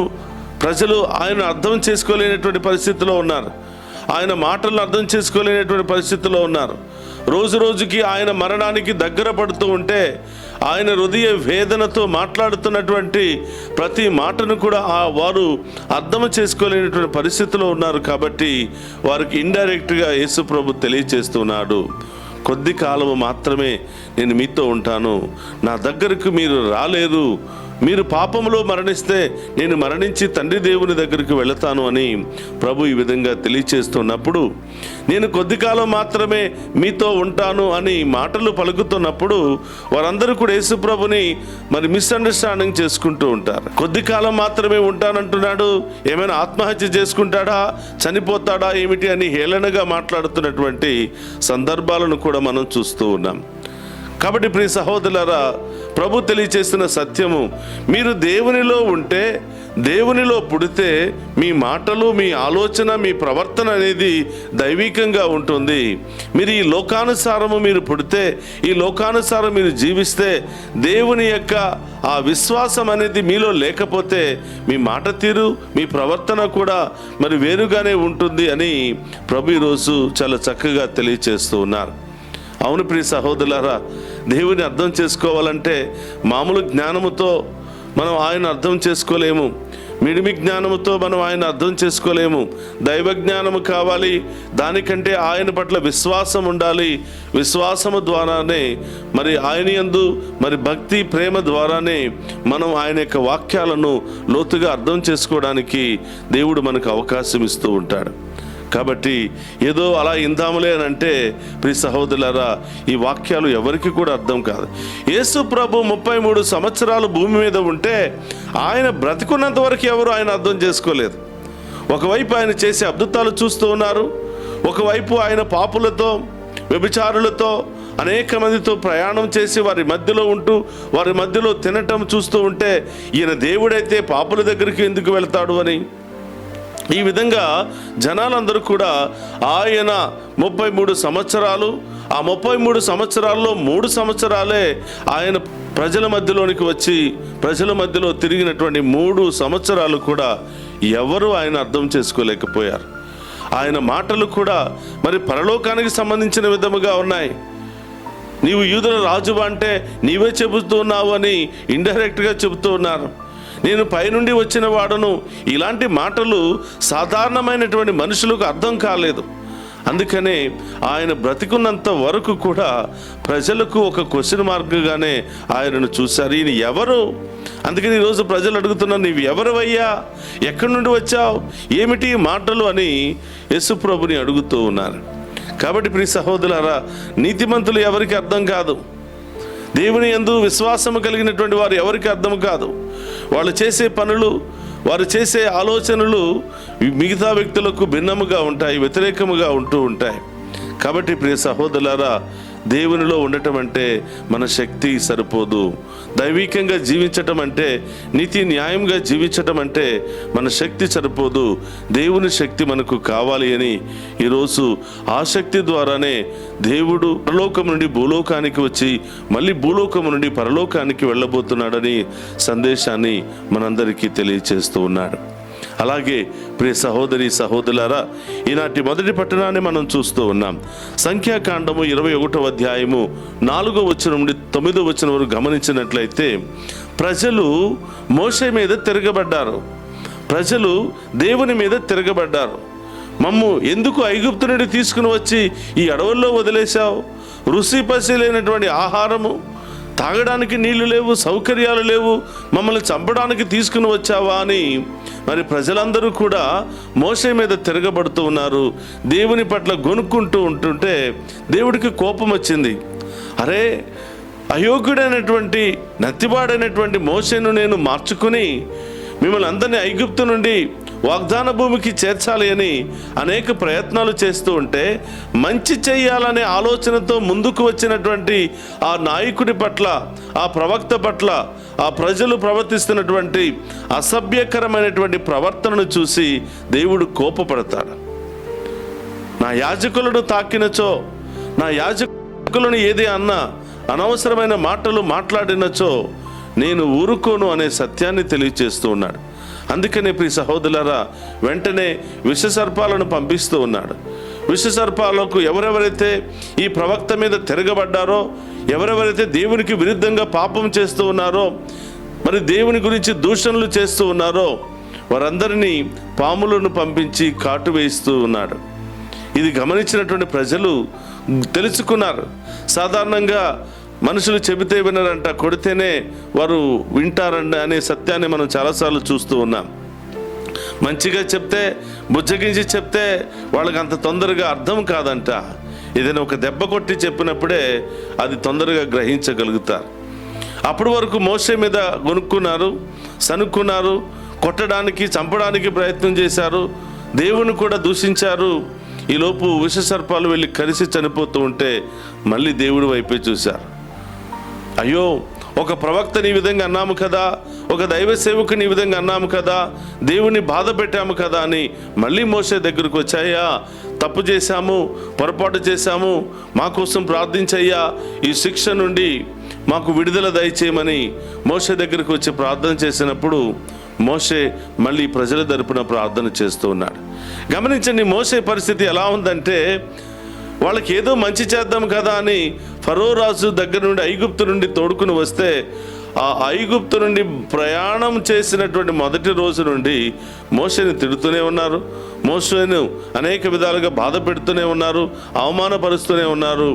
ప్రజలు ఆయన అర్థం చేసుకోలేనటువంటి పరిస్థితిలో ఉన్నారు, ఆయన మాటలను అర్థం చేసుకోలేనటువంటి పరిస్థితిలో ఉన్నారు. రోజు రోజుకి ఆయన మరణానికి దగ్గర పడుతూ ఉంటే ఆయన హృదయ వేదనతో మాట్లాడుతున్నటువంటి ప్రతి మాటను కూడా వారు అర్థం చేసుకోలేనటువంటి పరిస్థితిలో ఉన్నారు. కాబట్టి వారికి ఇండైరెక్ట్గా యేసు ప్రభు తెలియచేస్తున్నాడు, కొద్ది కాలము మాత్రమే నేను మీతో ఉంటాను, నా దగ్గరకు మీరు రాలేరు, మీరు పాపములో మరణిస్తే నేను మరణించి తండ్రి దేవుని దగ్గరికి వెళతాను అని ప్రభు ఈ విధంగా తెలియచేస్తున్నప్పుడు, నేను కొద్ది కాలం మాత్రమే మీతో ఉంటాను అని మాటలు పలుకుతున్నప్పుడు వారందరూ కూడా యేసు ప్రభుని మరి మిస్అండర్స్టాండింగ్ చేసుకుంటూ ఉంటారు. కొద్ది కాలం మాత్రమే ఉంటానంటున్నాడు, ఏమైనా ఆత్మహత్య చేసుకుంటాడా, చనిపోతాడా ఏమిటి అని హేళనగా మాట్లాడుతున్నటువంటి సందర్భాలను కూడా మనం చూస్తూ ఉన్నాం. కాబట్టి ప్రియ సహోదరులారా, ప్రభు తెలియచేస్తున్న సత్యము, మీరు దేవునిలో ఉంటే, దేవునిలో పుడితే మీ మాటలు, మీ ఆలోచన, మీ ప్రవర్తన అనేది దైవికంగా ఉంటుంది. మీరు ఈ లోకానుసారము మీరు పుడితే, ఈ లోకానుసారం మీరు జీవిస్తే, దేవుని యొక్క ఆ విశ్వాసం అనేది మీలో లేకపోతే మీ మాట తీరు, మీ ప్రవర్తన కూడా మరి వేరుగానే ఉంటుంది అని ప్రభు ఈరోజు చాలా చక్కగా తెలియచేస్తూ ఉన్నారు. అవును ప్రియ సహోదరులారా, దేవుని అర్థం చేసుకోవాలంటే మామూలు జ్ఞానముతో మనం ఆయన అర్థం చేసుకోలేము, మిడిమి జ్ఞానముతో మనం ఆయన అర్థం చేసుకోలేము. దైవ జ్ఞానము కావాలి, దానికంటే ఆయన పట్ల విశ్వాసం ఉండాలి. విశ్వాసము ద్వారానే మరి ఆయన యందు మరి భక్తి, ప్రేమ ద్వారానే మనం ఆయన యొక్క వాక్యాలను లోతుగా అర్థం చేసుకోవడానికి దేవుడు మనకు అవకాశం ఇస్తూ ఉంటాడు. కాబట్టి ఏదో అలా ఇందాములే అని అంటే ప్రియ సహోదరులారా, ఈ వాక్యాలు ఎవరికి కూడా అర్థం కాదు. యేసు ప్రభు 33 సంవత్సరాలు భూమి మీద ఉంటే ఆయన బ్రతికున్నంత వరకు ఎవరు ఆయన అర్థం చేసుకోలేదు. ఒకవైపు ఆయన చేసే అద్భుతాలు చూస్తూ ఉన్నారు, ఒకవైపు ఆయన పాపులతో, వ్యభిచారులతో, అనేక మందితో ప్రయాణం చేసి వారి మధ్యలో ఉంటూ వారి మధ్యలో తినటం చూస్తూ ఉంటే ఈయన దేవుడైతే పాపుల దగ్గరికి ఎందుకు వెళ్తాడు అని ఈ విధంగా జనాలందరూ కూడా ఆయన 33 సంవత్సరాలు, ఆ 33 సంవత్సరాల్లో 3 సంవత్సరాలే ఆయన ప్రజల మధ్యలోనికి వచ్చి ప్రజల మధ్యలో తిరిగినటువంటి 3 సంవత్సరాలు కూడా ఎవరు ఆయన అర్థం చేసుకోలేకపోయారు. ఆయన మాటలు కూడా మరి పరలోకానికి సంబంధించిన విధముగా ఉన్నాయి. నీవు యూదుల రాజువా అంటే నీవే చెబుతూ ఉన్నావు అని ఇండైరెక్ట్గా చెబుతూ ఉన్నారు. నేను పైనుండి వచ్చిన వాడను, ఇలాంటి మాటలు సాధారణమైనటువంటి మనుషులకు అర్థం కాలేదు. అందుకనే ఆయన బ్రతికున్నంత వరకు కూడా ప్రజలకు ఒక క్వశ్చన్ మార్క్గానే ఆయనను చూశారు. ఈయన ఎవరు? అందుకని ఈరోజు ప్రజలు అడుగుతున్నారు, నీవు ఎవరివయ్యా, ఎక్కడి నుండి వచ్చావు, ఏమిటి మాటలు అని యేసు ప్రభుని అడుగుతూ ఉన్నారు. కాబట్టి ప్రియ సహోదరులారా, నీతిమంతులు ఎవరికి అర్థం కాదు, దేవుని యందు విశ్వాసము కలిగినటువంటి వారు ఎవరికి అర్థం కాదు. వాళ్ళు చేసే పనులు, వారు చేసే ఆలోచనలు మిగతా వ్యక్తులకు భిన్నముగా ఉంటాయి, వ్యతిరేకముగా ఉంటూ ఉంటాయి. కాబట్టి ప్రియ సహోదరులారా, దేవునిలో ఉండటం అంటే మన శక్తి సరిపోదు. దైవికంగా జీవించటం అంటే, నీతి న్యాయంగా జీవించటం అంటే మన శక్తి సరిపోదు. దేవుని శక్తి మనకు కావాలి అని ఈరోజు ఆ శక్తి ద్వారానే దేవుడు పరలోకం నుండి భూలోకానికి వచ్చి మళ్ళీ భూలోకం నుండి పరలోకానికి వెళ్ళబోతున్నాడని సందేశాన్ని మనందరికీ తెలియచేస్తూ ఉన్నాడు. అలాగే ప్రియ సహోదరి సహోదరులారా, ఈనాటి మొదటి పట్టణాన్ని మనం చూస్తూ ఉన్నాం. సంఖ్యాకాండము 21వ అధ్యాయము 4వ వచనం నుండి 9వ వచనం వరకు గమనించినట్లయితే, ప్రజలు మోషే మీద తిరగబడ్డారు. ప్రజలు దేవుని మీద తిరగబడ్డారు. మమ్ము ఎందుకు ఐగుప్తు నుండి తీసుకుని వచ్చి ఈ అడవుల్లో వదిలేశావు? రుచి పసి లేనటువంటి ఆహారము, తాగడానికి నీళ్లు లేవు, సౌకర్యాలు లేవు, మమ్మల్ని చంపడానికి తీసుకుని వచ్చావా అని మరి ప్రజలందరూ కూడా మోషే మీద తిరగబడుతూ ఉన్నారు. దేవుని పట్ల గొనుక్కుంటూ ఉంటుంటే దేవుడికి కోపం వచ్చింది. అరే, అయోగ్యుడైనటువంటి నత్తివాడైనటువంటి మోషేను నేను మార్చుకుని మిమ్మల్ని అందరినీ ఐగుప్తు నుండి వాగ్దాన భూమికి చేర్చాలి అని అనేక ప్రయత్నాలు చేస్తూ ఉంటే, మంచి చేయాలనే ఆలోచనతో ముందుకు వచ్చినటువంటి ఆ నాయకుడి పట్ల, ఆ ప్రవక్త పట్ల, ఆ ప్రజలు ప్రవర్తిస్తున్నటువంటి అసభ్యకరమైనటువంటి ప్రవర్తనను చూసి దేవుడు కోపపడతాడు. నా యాజకులను తాకినచో, నా యాజకులను ఏది అన్నా, అనవసరమైన మాటలు మాట్లాడినచో నేను ఊరుకోను అనే సత్యాన్ని తెలియచేస్తూ ఉన్నాడు. అందుకనే ప్రియ సహోదరులారా, వెంటనే విషసర్పాలను పంపిస్తూ ఉన్నాడు. విషసర్పాలకు ఎవరెవరైతే ఈ ప్రవక్త మీద తిరగబడ్డారో, ఎవరెవరైతే దేవునికి విరుద్ధంగా పాపం చేస్తూ ఉన్నారో, మరి దేవుని గురించి దూషణలు చేస్తూ ఉన్నారో, వారందరినీ పాములను పంపించి కాటు వేస్తూ ఉన్నాడు. ఇది గమనించినటువంటి ప్రజలు తెలుసుకున్నారు. సాధారణంగా మనుషులు చెబితే వినరంట, కొడితేనే వారు వింటారంట అనే సత్యాన్ని మనం చాలాసార్లు చూస్తూ ఉన్నాం. మంచిగా చెప్తే, బుజ్జగించి చెప్తే వాళ్ళకి అంత తొందరగా అర్థం కాదంట. ఏదైనా ఒక దెబ్బ కొట్టి చెప్పినప్పుడే అది తొందరగా గ్రహించగలుగుతారు. అప్పటి వరకు మోషే మీద గొనుక్కున్నారు, సనుక్కున్నారు, కొట్టడానికి, చంపడానికి ప్రయత్నం చేశారు, దేవుని కూడా దూషించారు. ఈలోపు విషసర్పాలు వెళ్ళి కలిసి చనిపోతూ ఉంటే మళ్ళీ దేవుడి వైపే చూశారు. అయ్యో, ఒక ప్రవక్తని ఈ విధంగా అన్నాము కదా, ఒక దైవ సేవకుని ఈ విధంగా అన్నాము కదా, దేవుని బాధ పెట్టాము కదా అని మళ్ళీ మోషే దగ్గరకు వచ్చాయా, తప్పు చేశాము, పొరపాటు చేశాము, మా కోసం ప్రార్థించయ్యా, ఈ శిక్ష నుండి మాకు విడుదల దయచేయమని మోషే దగ్గరకు వచ్చి ప్రార్థన చేసినప్పుడు మోషే మళ్ళీ ప్రజల తరపున ప్రార్థన చేస్తూ ఉన్నాడు. గమనించండి, మోషే పరిస్థితి ఎలా ఉందంటే, వాళ్ళకి ఏదో మంచి చేద్దాం కదా అని ఫరో రాజు దగ్గర నుండి, ఐగుప్తు నుండి తోడుకుని వస్తే, ఆ ఐగుప్తు నుండి ప్రయాణం చేసినటువంటి మొదటి రోజు నుండి మోషేని తిడుతూనే ఉన్నారు, మోషేను అనేక విధాలుగా బాధ పెడుతూనే ఉన్నారు, అవమానపరుస్తూనే ఉన్నారు.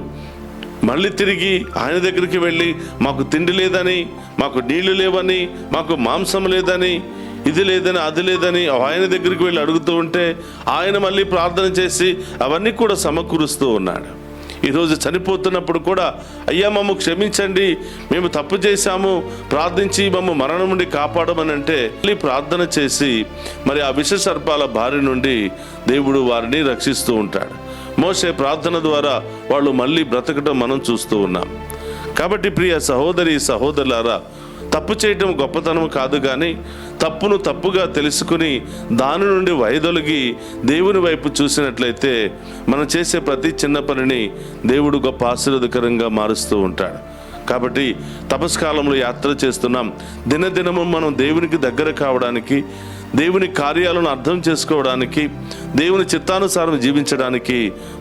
మళ్ళీ తిరిగి ఆయన దగ్గరికి వెళ్ళి, మాకు తిండి లేదని, మాకు నీళ్లు లేవని, మాకు మాంసం లేదని, ఇది లేదని, అది లేదని ఆయన దగ్గరికి వెళ్ళి అడుగుతూ ఉంటే ఆయన మళ్ళీ ప్రార్థన చేసి అవన్నీ కూడా సమకూరుస్తూ ఉన్నాడు. ఈరోజు చనిపోతున్నప్పుడు కూడా, అయ్యా మమ్మ క్షమించండి, మేము తప్పు చేశాము, ప్రార్థించి మమ్మ మరణం నుండి కాపాడమని అంటే మళ్ళీ ప్రార్థన చేసి మరి ఆ విష సర్పాల బారి నుండి దేవుడు వారిని రక్షిస్తూ ఉంటాడు. మోషే ప్రార్థన ద్వారా వాళ్ళు మళ్ళీ బ్రతకడం మనం చూస్తూ ఉన్నాం. కాబట్టి ప్రియ సహోదరి సహోదరులారా, తప్పు చేయటం గొప్పతనం కాదు, కానీ తప్పును తప్పుగా తెలుసుకుని దాని నుండి వైదొలిగి దేవుని వైపు చూసినట్లయితే మనం చేసే ప్రతి చిన్న పనిని దేవుడు గొప్ప ఆశీర్వాదకరంగా మారుస్తూ ఉంటాడు. కాబట్టి తపస్కాలంలో యాత్ర చేస్తున్నాం. దినదినము మనం దేవునికి దగ్గర కావడానికి, దేవుని కార్యాలను అర్థం చేసుకోవడానికి, దేవుని చిత్తానుసారం జీవించడానికి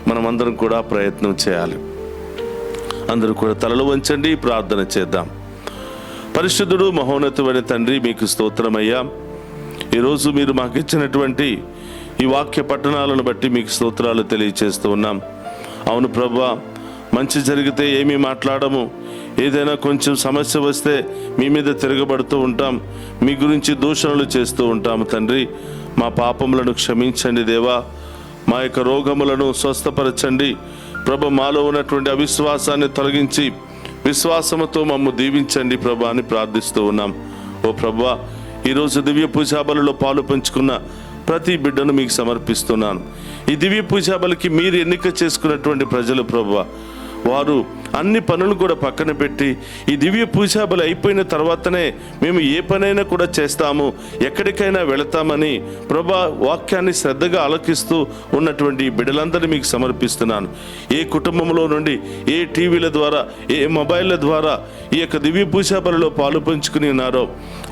మనమందరం కూడా ప్రయత్నం చేయాలి. అందరూ కూడా తలలు వంచండి, ప్రార్థన చేద్దాం. పరిశుద్ధుడు మహోన్నతుడైన తండ్రి, మీకు స్తోత్రమయ్యా. ఈరోజు మీరు మాకు ఇచ్చినటువంటి ఈ వాక్య పట్టణాలను బట్టి మీకు స్తోత్రాలు తెలియచేస్తూ ఉన్నాం. అవును ప్రభువా, మంచి జరిగితే ఏమీ మాట్లాడము, ఏదైనా కొంచెం సమస్య వస్తే మీ మీద తిరగబడుతూ ఉంటాం, మీ గురించి దూషణలు చేస్తూ ఉంటాము. తండ్రి, మా పాపములను క్షమించండి దేవా, మా యొక్క రోగములను స్వస్థపరచండి ప్రభు. మాలో ఉన్నటువంటి అవిశ్వాసాన్ని తొలగించి విశ్వాసముతో మమ్ము దీవించండి ప్రభు అని ప్రార్థిస్తూ ఉన్నాం. ఓ ప్రభువా, ఈరోజు దివ్య పూజాబలిలో పాలు పంచుకున్న ప్రతి బిడ్డను మీకు సమర్పిస్తున్నాను. ఈ దివ్య పూజాబలికి మీరు ఎన్నిక చేసుకున్నటువంటి ప్రజలు ప్రభువా, వారు అన్ని పనులు కూడా పక్కన పెట్టి ఈ దివ్య పూజా బలి అయిపోయిన తర్వాతనే మేము ఏ పనైనా కూడా చేస్తాము, ఎక్కడికైనా వెళతామని ప్రభా వాక్యాన్ని శ్రద్ధగా ఆలకిస్తూ ఉన్నటువంటి ఈ బిడ్డలందరినీ మీకు సమర్పిస్తున్నాను. ఏ కుటుంబంలో నుండి ఏ టీవీల ద్వారా ఏ మొబైళ్ళ ద్వారా ఈ యొక్క దివ్య పూజా బలిలో పాలు పంచుకుని ఉన్నారో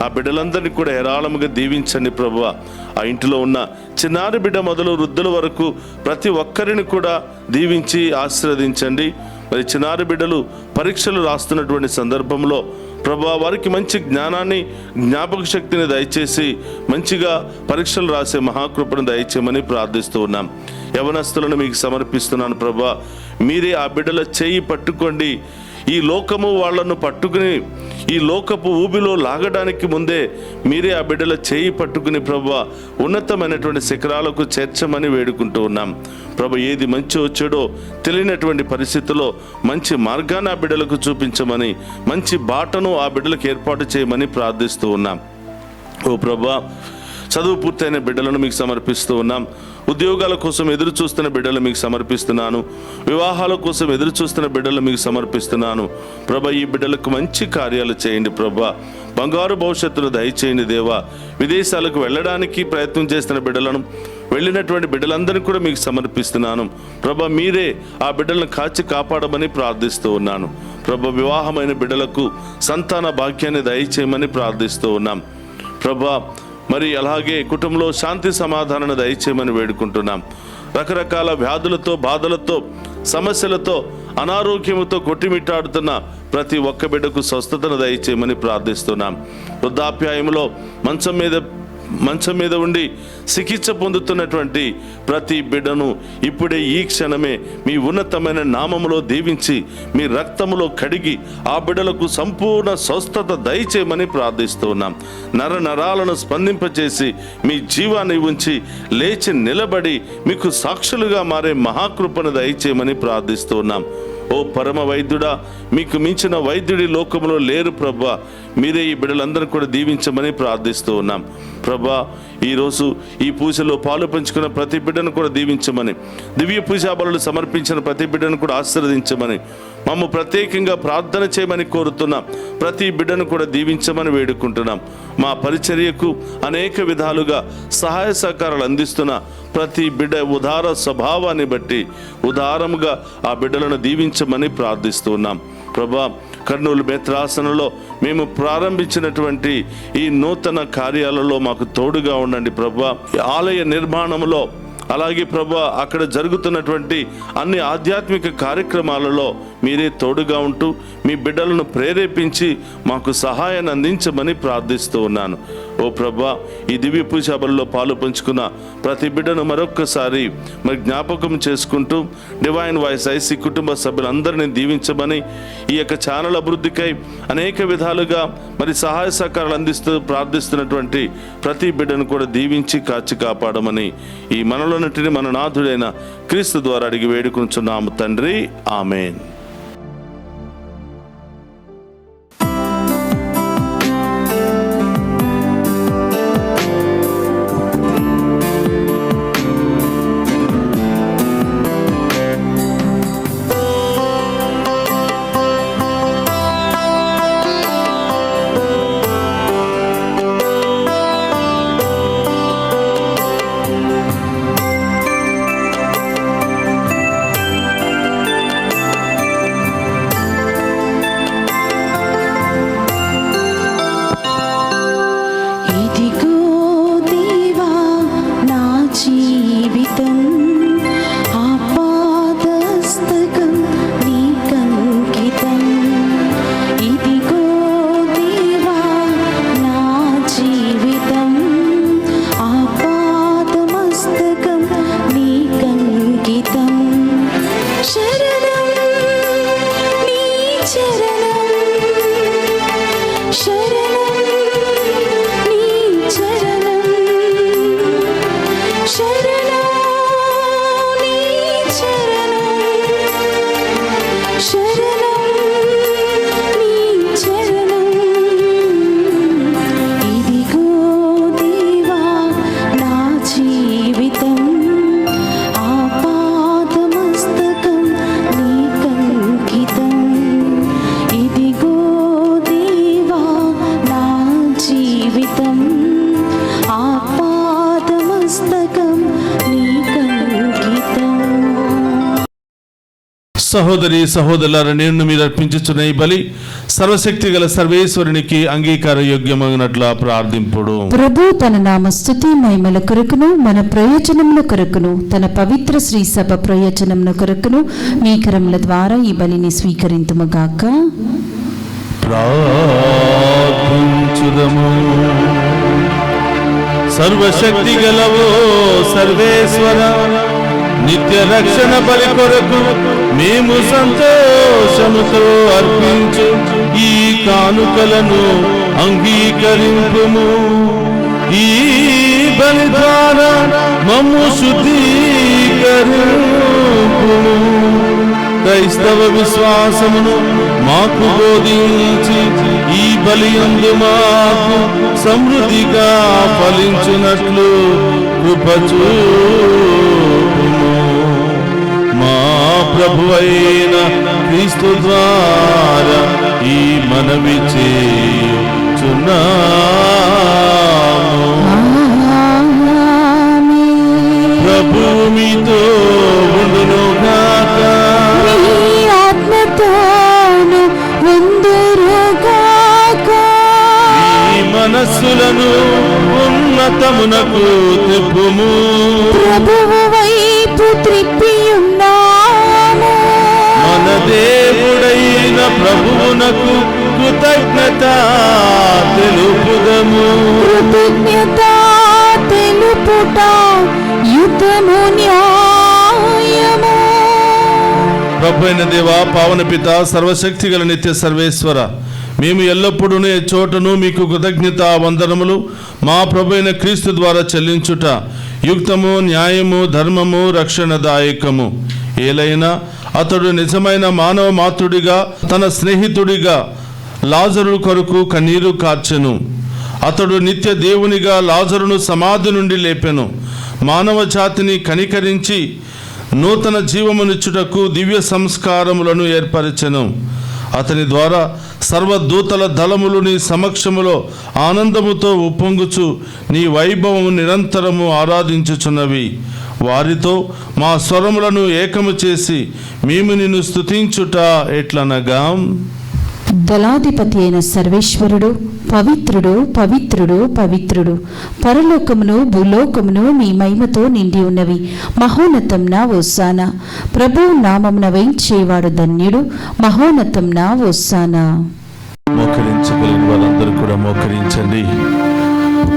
ఆ బిడ్డలందరినీ కూడా హేరాళముగా దీవించండి ప్రభువా. ఆ ఇంటిలో ఉన్న చిన్నారి బిడ్డ మొదలు వృద్ధుల వరకు ప్రతి ఒక్కరిని కూడా దీవించి ఆశీర్వదించండి. మరి చిన్నారి బిడ్డలు పరీక్షలు రాస్తున్నటువంటి సందర్భంలో ప్రభా వారికి మంచి జ్ఞానాన్ని, జ్ఞాపక శక్తిని దయచేసి మంచిగా పరీక్షలు రాసే మహాకృపను దయచేయమని ప్రార్థిస్తూ ఉన్నాం. యవనస్తులను మీకు సమర్పిస్తున్నాను ప్రభా. మీరే ఆ బిడ్డల చేయి పట్టుకోండి. ఈ లోకము వాళ్ళను పట్టుకుని ఈ లోకపు ఊబిలో లాగడానికి ముందే మీరే ఆ బిడ్డల చేయి పట్టుకుని ప్రభువా ఉన్నతమైనటువంటి శిఖరాలకు చేర్చమని వేడుకుంటూ ఉన్నాం ప్రభు. ఏది మంచి వచ్చాడో తెలియనటువంటి పరిస్థితుల్లో మంచి మార్గాన్ని ఆ బిడ్డలకు చూపించమని, మంచి బాటను ఆ బిడ్డలకు ఏర్పాటు చేయమని ప్రార్థిస్తూ ఉన్నాం. ఓ ప్రభా, చదువు పూర్తయిన బిడ్డలను మీకు సమర్పిస్తూ ఉన్నాం. ఉద్యోగాల కోసం ఎదురు చూస్తున్న బిడ్డలు మీకు సమర్పిస్తున్నాను. వివాహాల కోసం ఎదురు చూస్తున్న బిడ్డలు మీకు సమర్పిస్తున్నాను ప్రభా. ఈ బిడ్డలకు మంచి కార్యాలు చేయండి ప్రభా. బంగారు భవిష్యత్తును దయచేయండి దేవా. విదేశాలకు వెళ్ళడానికి ప్రయత్నం చేస్తున్న బిడ్డలను, వెళ్ళినటువంటి బిడ్డలందరినీ కూడా మీకు సమర్పిస్తున్నాను ప్రభా. మీరే ఆ బిడ్డలను కాచి కాపాడమని ప్రార్థిస్తూ ఉన్నాను ప్రభా. వివాహమైన బిడ్డలకు సంతాన భాగ్యాన్ని దయచేయమని ప్రార్థిస్తూ ఉన్నాం ప్రభా. మరి అలాగే కుటుంబంలో శాంతి సమాధానాన్ని దయచేయమని వేడుకుంటున్నాం. రకరకాల వ్యాధులతో, బాధలతో, సమస్యలతో, అనారోగ్యముతో కొట్టిమిట్టాడుతున్న ప్రతి ఒక్క బిడ్డకు స్వస్థతను దయచేయమని ప్రార్థిస్తున్నాం. వృద్ధాప్యాయంలో మంచం మీద ఉండి చికిత్స పొందుతున్నటువంటి ప్రతి బిడ్డను ఇప్పుడే ఈ క్షణమే మీ ఉన్నతమైన నామములో దీవించి మీ రక్తములో కడిగి ఆ బిడ్డలకు సంపూర్ణ స్వస్థత దయచేయమని ప్రార్థిస్తూ ఉన్నాం. నరాలను స్పందింపచేసి మీ జీవాన్ని ఉంచి లేచి నిలబడి మీకు సాక్షులుగా మారే మహాకృపను దయచేయమని ప్రార్థిస్తూ ఉన్నాం. ఓ పరమ వైద్యుడా, మీకు మించిన వైద్యుడి లోకంలో లేరు ప్రభా. మీరే ఈ బిడ్డలందరూ కూడా దీవించమని ప్రార్థిస్తూ ఉన్నాం ప్రభా. ఈరోజు ఈ పూజలో పాలు పంచుకున్న ప్రతి బిడ్డను కూడా దీవించమని, దివ్య పూజా బలులు సమర్పించిన ప్రతి బిడ్డను కూడా ఆశీర్వదించమని, మమ్మ ప్రత్యేకంగా ప్రార్థన చేయమని కోరుతున్న ప్రతి బిడ్డను కూడా దీవించమని వేడుకుంటున్నాం. మా పరిచర్యకు అనేక విధాలుగా సహాయ సహకారాలు అందిస్తున్న ప్రతి బిడ్డ ఉదార స్వభావాన్ని బట్టి ఉదారముగా ఆ బిడ్డలను దీవించమని ప్రార్థిస్తూ ఉన్నాం ప్రభా. కర్నూలు బేత్రాసనలో మేము ప్రారంభించినటువంటి ఈ నూతన కార్యాలలో మాకు తోడుగా ఉండండి ప్రభా. ఆలయ నిర్మాణంలో అలాగే ప్రభా అక్కడ జరుగుతున్నటువంటి అన్ని ఆధ్యాత్మిక కార్యక్రమాలలో మీరే తోడుగా ఉంటూ మీ బిడ్డలను ప్రేరేపించి మాకు సహాయాన్ని అందించమని ప్రార్థిస్తూ ఉన్నాను. ఓ ప్రభా, ఈ దివ్య పూజా బలిలో పాలు పంచుకున్న ప్రతి బిడ్డను మరొక్కసారి మరి జ్ఞాపకం చేసుకుంటూ డివైన్ వాయిస్ ఐసీ కుటుంబ సభ్యులందరినీ దీవించమని, ఈ యొక్క ఛానల్ అభివృద్ధికై అనేక విధాలుగా మరి సహాయ సహకారాలు అందిస్తూ ప్రార్థిస్తున్నటువంటి ప్రతి బిడ్డను కూడా దీవించి కాచి కాపాడమని ఈ మనలోనటిని మన నాథుడైన క్రీస్తు ద్వారా అడిగి వేడుకుంటున్నాము తండ్రి. ఆమేన్. సహోదరి సహోదరులారా, నేను మీరు అర్పించుచున్న ఈ బలి సర్వశక్తి గల సర్వేశ్వరునికి అంగీకార యోగ్యమైనట్ల ప్రార్థింపుడు. ప్రభు తన నామ స్తుతి మహిమల కొరకును మన ప్రయోజనముల కొరకును తన పవిత్ర శ్రీ సభ ప్రయోజనముల కొరకును మీ కరముల ద్వారా ఈ బలిని స్వీకరింతుముగాక. ప్రార్థించుదము. సర్వశక్తి గలవో సర్వేశ్వర, నిత్య రక్షణ బలి కొరకు మేము సంతోషముతో అర్పించు ఈ కానుకలను అంగీకరింపుము. ఈ బలి ద్వారా మమ్ము శుద్ధీకరింపుము. క్రైస్తవ విశ్వాసమును మాకు బోధించి ఈ బలియందు మాకు సమృద్ధిగా ఫలించునట్లు కృప చూపుము. మా ప్రభువైన క్రీస్తు ద్వారా ఈ మనవి చేయుచున్నాము. ప్రభు మీతో ఉండును గాక. ఆత్మతోను ఉందురుగాక. ఈ మనస్సులను ఉన్నతమునకు త్రిప్పుము. ప్రభువు వైపు త్రిప్పియున్నాము. మన దేవుడైన ప్రభువునకు కృతజ్ఞత తెలుపుదము. కృతజ్ఞత తెలుపుట యుతము న్యాయము. ప్రభు అయిన దేవ, పావన పిత, సర్వశక్తి గల నిత్య సర్వేశ్వర, మేము ఎల్లప్పుడూ చోటను మీకు కృతజ్ఞత వందనములు మా ప్రభు అయిన క్రీస్తు ద్వారా చెల్లించుట యుక్తము, న్యాయము, ధర్మము, రక్షణదాయకము. ఏలైనా అతడు నిజమైన మానవ మాతృడిగా తన స్నేహితుడిగా లాజరు కొరకు కన్నీరు కార్చెను. అతడు నిత్య దేవునిగా లాజరును సమాధి నుండి లేపెను. మానవ జాతిని కనికరించి నూతన జీవమునిచ్చుటకు దివ్య సంస్కారములను ఏర్పరచెను. అతని ద్వారా సర్వదూతల దళములు నీ సమక్షములో ఆనందముతో ఉప్పొంగుచు నీ వైభవము నిరంతరము ఆరాధించుచున్నవి. వారితో మా స్వరములను ఏకము చేసి మేము నిన్ను స్తుతించుట ఎట్లనగా, దళాధిపతి అయిన సర్వేశ్వరుడు పవిత్రుడు పవిత్రుడు పవిత్రుడు, పరలోకమును భూలోకమును మీ మహిమతో నిండి ఉన్నవి. మహోన్నతంన ఓసానా. ప్రభువు నామమున వేంచేవాడు ధన్యుడు. మహోన్నతంన ఓసానా. మోకరించగలిగిన వారందరూ కూడా మోకరించండి.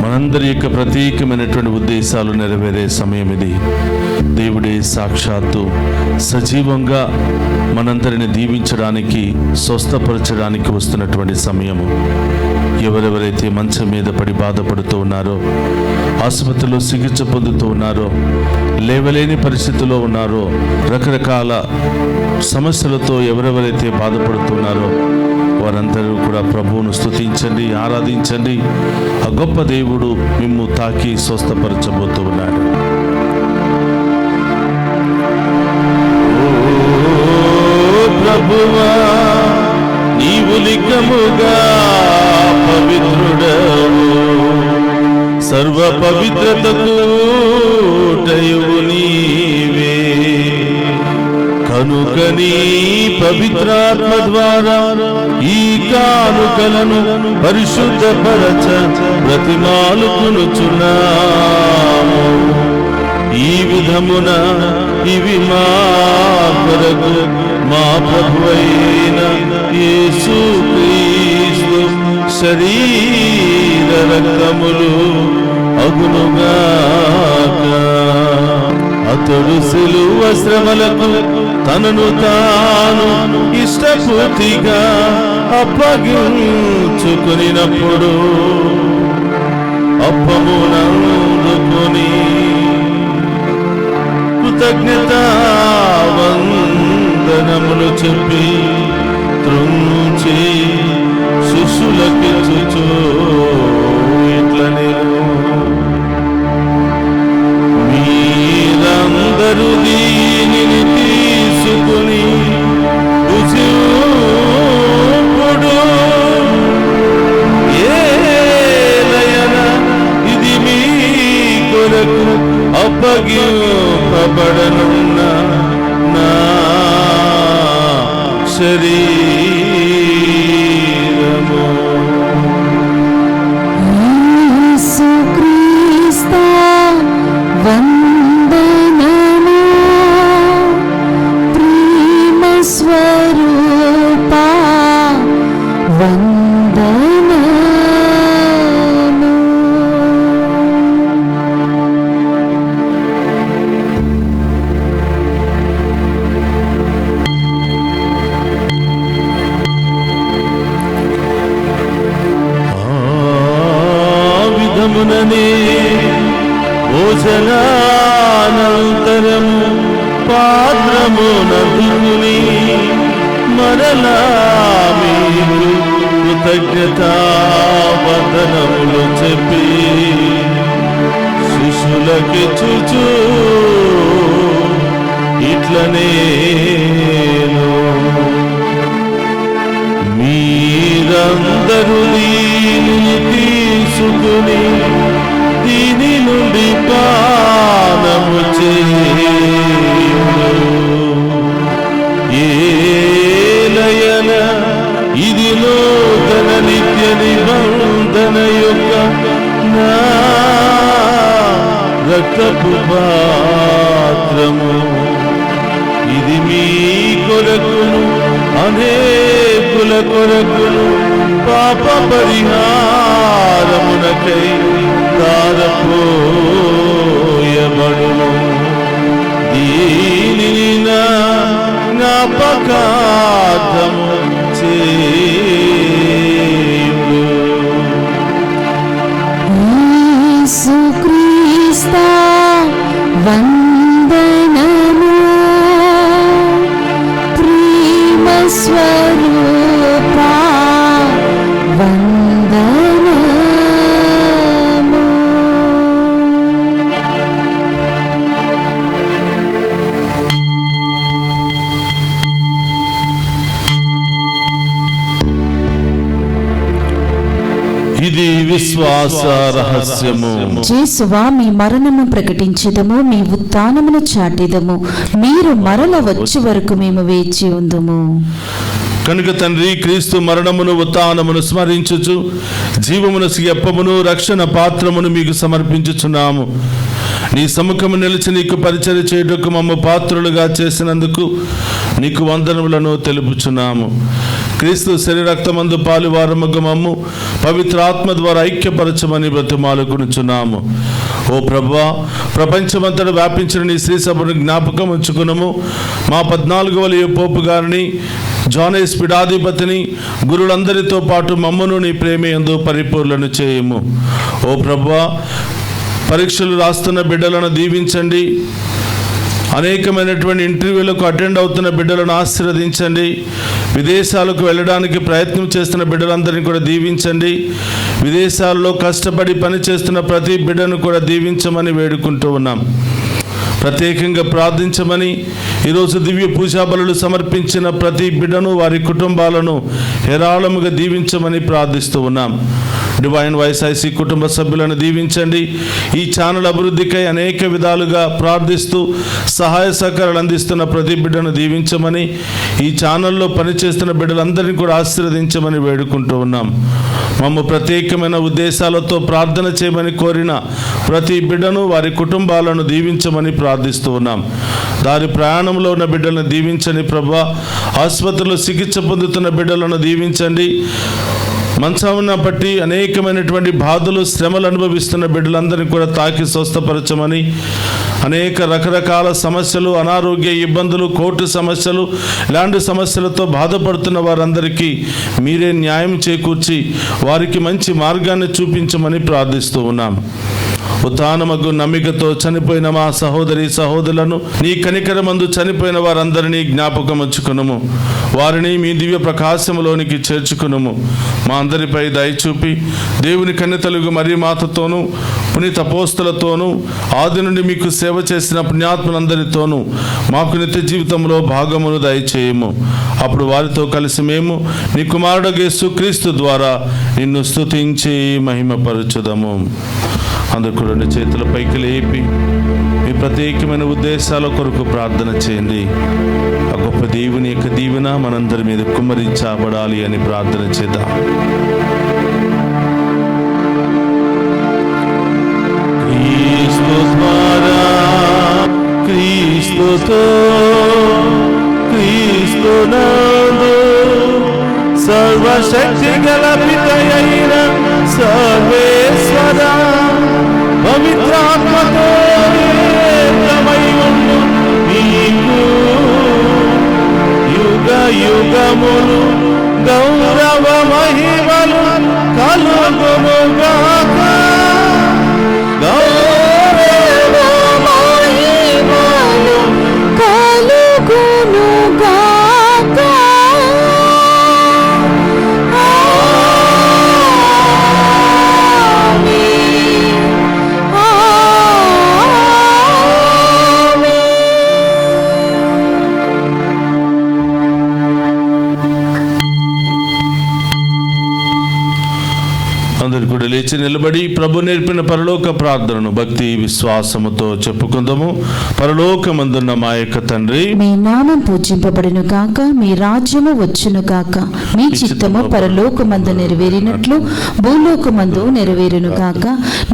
మనందరి యొక్క ప్రత్యేకమైనటువంటి ఉద్దేశాలు నెరవేరే సమయం ఇది. దేవుడే సాక్షాత్తు సజీవంగా మనందరిని దీవించడానికి, స్వస్థపరచడానికి వస్తున్నటువంటి సమయము. ఎవరెవరైతే మంచం మీద పడి బాధపడుతూ ఉన్నారో, ఆసుపత్రిలో చికిత్స పొందుతూ ఉన్నారో, లేవలేని పరిస్థితిలో ఉన్నారో, రకరకాల సమస్యలతో ఎవరెవరైతే బాధపడుతున్నారో వారందరూ కూడా ప్రభువును స్తుతించండి, ఆరాధించండి. ఆ గొప్ప దేవుడు మిమ్ము తాకి స్వస్థపరచబోతూ ఉన్నాడు. ప్రభువా, నీవు లిఖముగా పవిత్రుడవు, సర్వ పవిత్రతకు ఊటయువు నీవే. కనుక నీ పవిత్రాత్మ ద్వారా ఈ కానుకలను పరిశుద్ధపరచ బ్రతిమాలుకొనుచున్నాము. ఈ విధమున ఇవి మా కొరకు మా ప్రభువైన యేసు క్రీస్తు శరీర రక్తములు అగునుగాక. అతడు సిలువ శ్రమలకు తనను తాను ఇష్టపూర్తిగా అప్పగించుకొనినప్పుడు అప్పమునందుకొని కృతజ్ఞత వందనములు చెప్పి త్రుంచి శిష్యులకిచ్చుచు ఇట్లనే, మీరందరూ దీనిని తీసుకుని రుచిప్పుడు, ఏలయన ఇది మీ కొరకు అప్పగింపబడనున్న నా శరీరము. యేసుక్రీస్తు వందనము, ప్రేమ స్వరూపా వందనము. విధముననే భోజనానంతరము పాత్రమునందుకుని మరలా మీరు కృతజ్ఞతావందనములు చెప్పి శిష్యులకి చూచు ఇట్లనేను, మీరందరూ దీనిని తీసుకుని దీని నుండి పానము చేయుడు. ఏలయన ఇది నూతన నిత్య నిబంధన యొక్క నా రక్తపు పాత్రము. ఇది మీ కొరకును అనేకుల కొరకును పాప పరిహారమునకై ధారపోయబడును. దీనిని నా జ్ఞాపకార్థము చేయుడు. యేసుక్రీస్తు వందనము, ప్రేమ స్వరూపా వందనము. ఇది విశ్వాస రహస్యము. యేసువా, మీ మరణము ప్రకటించెదము, మీ ఉత్థానమును చాటెదము. మీరు మరల వచ్చే వరకు మేము వేచి ఉందుము. కనుక తండ్రి, క్రీస్తు మరణమును ఉత్థానమును స్మరించుచు జీవమును ఎప్పమును రక్షణ పాత్రమును మీకు సమర్పించుచున్నాము. నీ సముఖము నిలిచి నీకు పరిచర్య చేయుటకు మమ్మ పాత్రులుగా చేసినందుకు నీకు వందనములను తెలుపుచున్నాము. క్రీస్తు శరీరక్తమందు పాలువారముగ మమ్ము పవిత్రాత్మ ద్వారా ఐక్యపరచమని బ్రతిమాలుకొనుచున్నాము. ఓ ప్రభువా, ప్రపంచమంతటా వ్యాపించిన నీ శ్రీ సభను జ్ఞాపకం ఉంచుకునము. మా 14వ పోపు గారిని, జానేస్ పీఠాధిపతిని, గురులందరితో పాటు మమ్మను నీ ప్రేమయందు పరిపూర్ణను చేయము. ఓ ప్రభువా, పరీక్షలు రాస్తున్న బిడ్డలను దీవించండి. అనేకమైనటువంటి ఇంటర్వ్యూలకు అటెండ్ అవుతున్న బిడ్డలను ఆశీర్వదించండి. విదేశాలకు వెళ్ళడానికి ప్రయత్నం చేస్తున్న బిడ్డలందరినీ కూడా దీవించండి. విదేశాల్లో కష్టపడి పనిచేస్తున్న ప్రతి బిడ్డను కూడా దీవించమని వేడుకుంటూ ఉన్నాం. ప్రత్యేకంగా ప్రార్థించమని ఈరోజు దివ్య పూజా బలులు సమర్పించిన ప్రతి బిడ్డను, వారి కుటుంబాలను హేరాళముగా దీవించమని ప్రార్థిస్తూ ఉన్నాం. డివైన్ వాయిస్ ఐసీ కుటుంబ సభ్యులను దీవించండి. ఈ ఛానల్ అభివృద్ధికై అనేక విధాలుగా ప్రార్థిస్తూ సహాయ సహకారాలు అందిస్తున్న ప్రతి బిడ్డను దీవించమని, ఈ ఛానల్లో పనిచేస్తున్న బిడ్డలందరినీ కూడా ఆశీర్వదించమని వేడుకుంటూ ఉన్నాం. మమ్మ ప్రత్యేకమైన ఉద్దేశాలతో ప్రార్థన చేయమని కోరిన ప్రతి బిడ్డను, వారి కుటుంబాలను దీవించమని ప్రార్థిస్తూ ఉన్నాం. దారి ప్రయాణంలో ఉన్న బిడ్డలను దీవించండి ప్రభువా. ఆసుపత్రిలో చికిత్స పొందుతున్న బిడ్డలను దీవించండి. మంచామున బట్టి అనేకమైనటువంటి బాధలు, శ్రమలు అనుభవిస్తున్న బిడ్డలందరినీ కూడా తాకి స్వస్థపరచమని, అనేక రకరకాల సమస్యలు, అనారోగ్య ఇబ్బందులు, కోర్టు సమస్యలు, ఇలాంటి సమస్యలతో బాధపడుతున్న వారందరికీ మీరే న్యాయం చేకూర్చి వారికి మంచి మార్గాన్ని చూపించమని ప్రార్థిస్తూ ఉన్నాం. ఉత్థానమగు నమ్మికతో చనిపోయిన మా సహోదరి సహోదరులను, నీ కనికరమందు చనిపోయిన వారందరినీ జ్ఞాపకం ఉంచుకునుము. వారిని మీ దివ్య ప్రకాశములోనికి చేర్చుకునుము. మా అందరిపై దయచూపి దేవుని కన్యతలుగు మరి మాతతోనూ, పునీత అపోస్తలతోనూ, ఆది నుండి మీకు సేవ చేసిన పుణ్యాత్మలందరితోనూ మాకు నిత్య జీవితంలో భాగమును దయచేయము. అప్పుడు వారితో కలిసి మేము నీ కుమారుడు యేసు క్రీస్తు ద్వారా నిన్ను స్తుతించి మహిమపరచుదము. అందరూ కూడా రెండు చేతుల పైకి లేపి మీ ప్రత్యేకమైన ఉద్దేశాల కొరకు ప్రార్థన చేయండి. ఆ గొప్ప దేవుని యొక్క దీవెన మనందరి మీద కుమ్మరించబడాలి అని ప్రార్థన చేద్దాం. క్రీస్తు ద్వారా, క్రీస్తుతో, క్రీస్తునందు సర్వశక్తి గల పితయైన సర్వేశ్వర పవిత్రాత్మతో ఏకమై ఉండు నీకు యుగ యుగములు గౌరవ మహిమలు కలుగునుగాక. గౌరవ మహిమలు కలుగునుగాక. అందరు కూడా లేచి నిలబడి ప్రభు నేర్పిన పరలోక ప్రార్థనను భక్తి విశ్వాసముతో చెప్పుకుందాము. పరలోకమందున్న మా యొక్క తండ్రి, మీ నామం పూజింపబడును గాక, మీ రాజ్యము వచ్చును గాక, మీ చిత్తము పరలోకమందు నెరవేరినట్లు భూలోకమందు నెరవేరును గాక.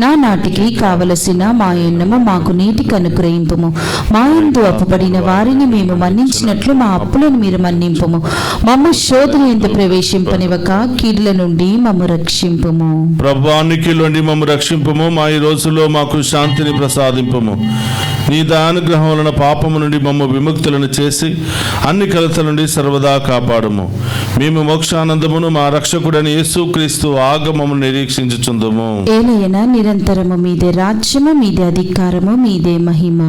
నా నాటికి కావలసిన మా ఎన్నము మాకు నీటికి అనుగ్రహింపుము. మా యందు అప్పుబడిన వారిని మేము మన్నించినట్లు మా అప్పులను మీరు మన్నింపుము. మమ్ము శోధన యందు ప్రవేశింపనివ్వక కీడుల నుండి మమ్ము రక్షింపుము. ప్రభువానికి నుండి మమ్ము రక్షింపము. మా ఈ రోజుల్లో మాకు శాంతిని ప్రసాదింపము. నీ దానుగ్రహం వలన పాపము నుండి మమ్ము విముక్తులను చేసి అన్ని కలతల నుండి సర్వదా కాపాడము. మేము మోక్షానందమును మా రక్షకుడని యేసుక్రీస్తు ఆగమము నిరీక్షించుచుందుము. ఏలయన నిరంతరము మీదే రాజ్యము, మీదే అధికారము, మీదే మహిమ.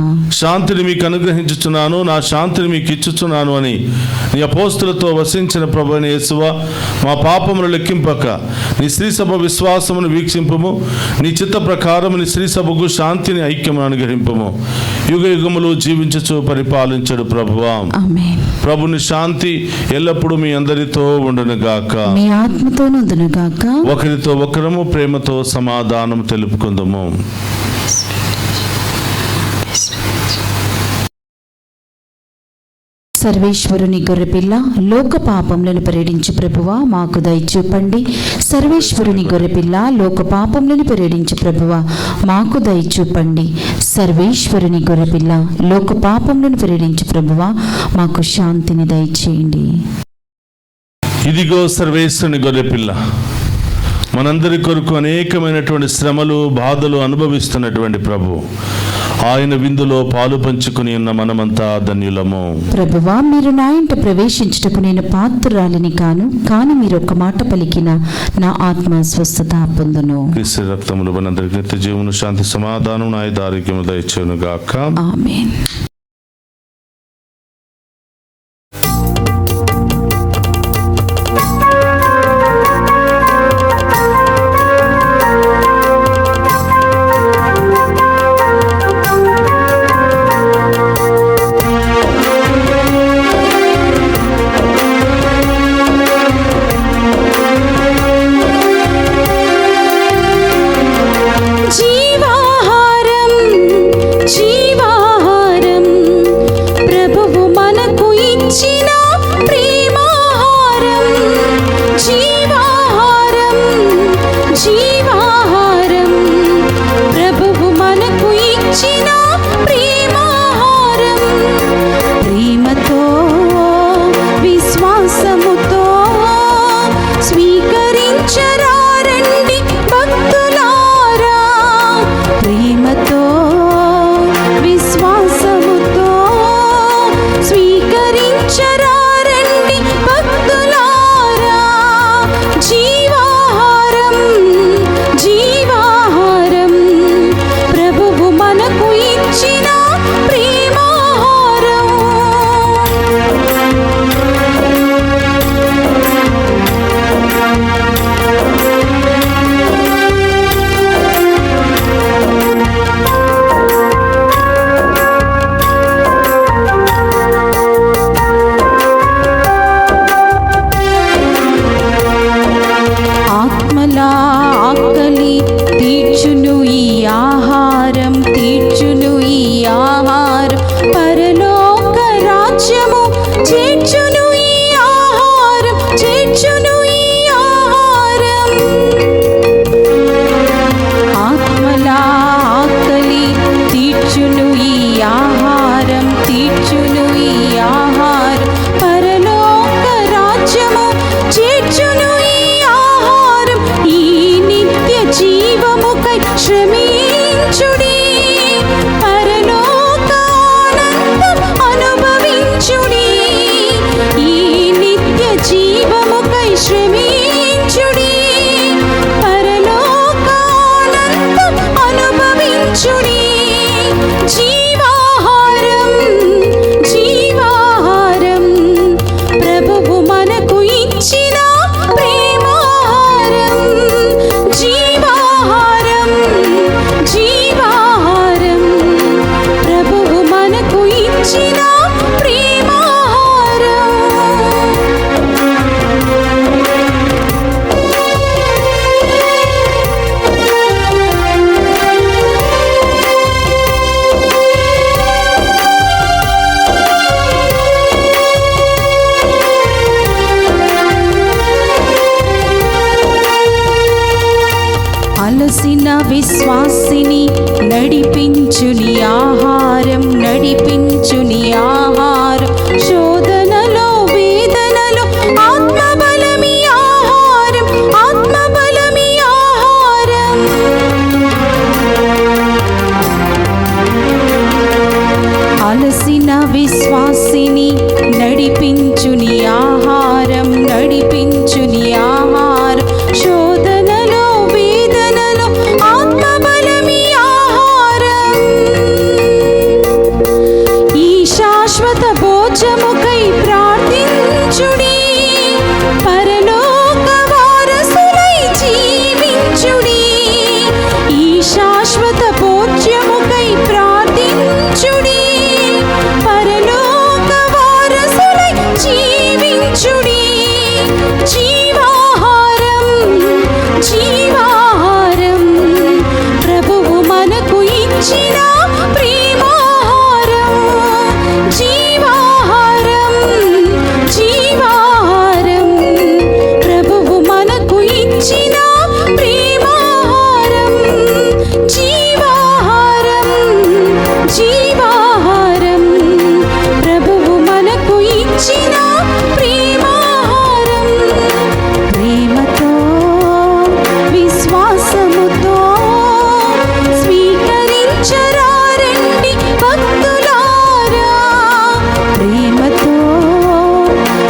శాంతిని మీకు అనుగ్రహించుచున్నాను, నా శాంతిని మీకు ఇచ్చుచున్నాను అని నీ అపోస్తులతో వసించిన ప్రభువైన యేసువా, మా పాపమును లెక్కింపక నీ శ్రీ సభ విశ్వాసమును వీక్షింపము. నీ చిత్త ప్రకారం నీ శ్రీ సభకు శాంతిని ఐక్యమును అనుగ్రహింపము. యుగ యుగములు జీవించుచు పరిపాలించడు ప్రభువా. ఆమేన్. ప్రభుని శాంతి ఎల్లప్పుడూ మీ అందరితో ఉండునుగాక. మీ ఆత్మతోనుందునుగాక. ఒకరితో ఒకరము ప్రేమతో సమాధానం తెలుపుకుందాము. సర్వేశ్వరుని గొర్రెపిల్ల, లోక పాపములను పరిహరించు ప్రభువా మాకు దయ చూపండి. సర్వేశ్వరుని గొర్రెపిల్ల, లోక పాపములను పరిహరించు ప్రభువా మాకు దయ చూపండి. సర్వేశ్వరుని గొర్రెపిల్ల, లోక పాపములను పరిహరించు ప్రభువా మాకు శాంతిని దయచేయండి. ఇదిగో సర్వేశ్వరుని గొర్రెపిల్ల, మనందరి కొరకు అనేకమైనటువంటి శ్రమలు బాధలు అనుభవిస్తున్నటువంటి ప్రభు, ఆయన విందులో పాలు పంచుకుని ఉన్న మనమంతా ధన్యులము. ప్రభువా, మీరు నా ఇంట ప్రవేశించుటకు నేను పాత్రురాలిని కాను, కానీ మీరు ఒక మాట పలికిన నా ఆత్మ స్వస్థత పొందును. క్రీస్తు రక్తములు మనందరికి నిత్య జీవము, శాంతి, సమాధానం, ఆయుధ ఆరోగ్యము దయచేయును గాక. ఆమేన్. జీవాహారం శ్రమించుడి, పరలోకానందం అనుభవించుడి. ఈ నిత్య జీవముకై శ్రమించుడి, పరలోకానందం అనుభవించుడి. జీవాహారం, జీవాహారం, ప్రభువు మనకు ఇచ్చిన ప్రేమాహారం. జీవాహారం, జీవాహారం, ప్రభువు మనకు ఇచ్చిన ప్రేమాహారం. అలసిన విశ్వాసిని నడిపించుని ఆహారం, నడిపించుని ఆహారం. శోధనలో వేదనలో ఆత్మబలమి ఆహారం, ఆత్మబలమి ఆహారం. అలసిన విశ్వాసిని నడిపించుని ఆహారం, నడిపించుని ఆహారం. శోధనలో వేదనలో ఆత్మబలమి ఆహారం. ఈ శాశ్వత భోజముకై ప్రార్థించుడి, పరలోక వారసులై జీవించుడి. ఈ శాశ్వత భోజ్యముకై ప్రార్థించుడి, పరలోక వారసులై జీవించుడి. జీవాహారం, జీవాహారం, ప్రభువు మనకు ఇచ్చిన ప్రేమాహారం. జీవాహారం, జీవాహారం, ప్రభువు మనకు ఇచ్చిన ప్రేమాహారం. జీవాహారం, జీవాహారం, ప్రభువు మనకు ఇచ్చిన ప్రేమాహారం. ప్రేమతో విశ్వాసముతో స్వీకరించరారండి భక్తులారా. ప్రేమతో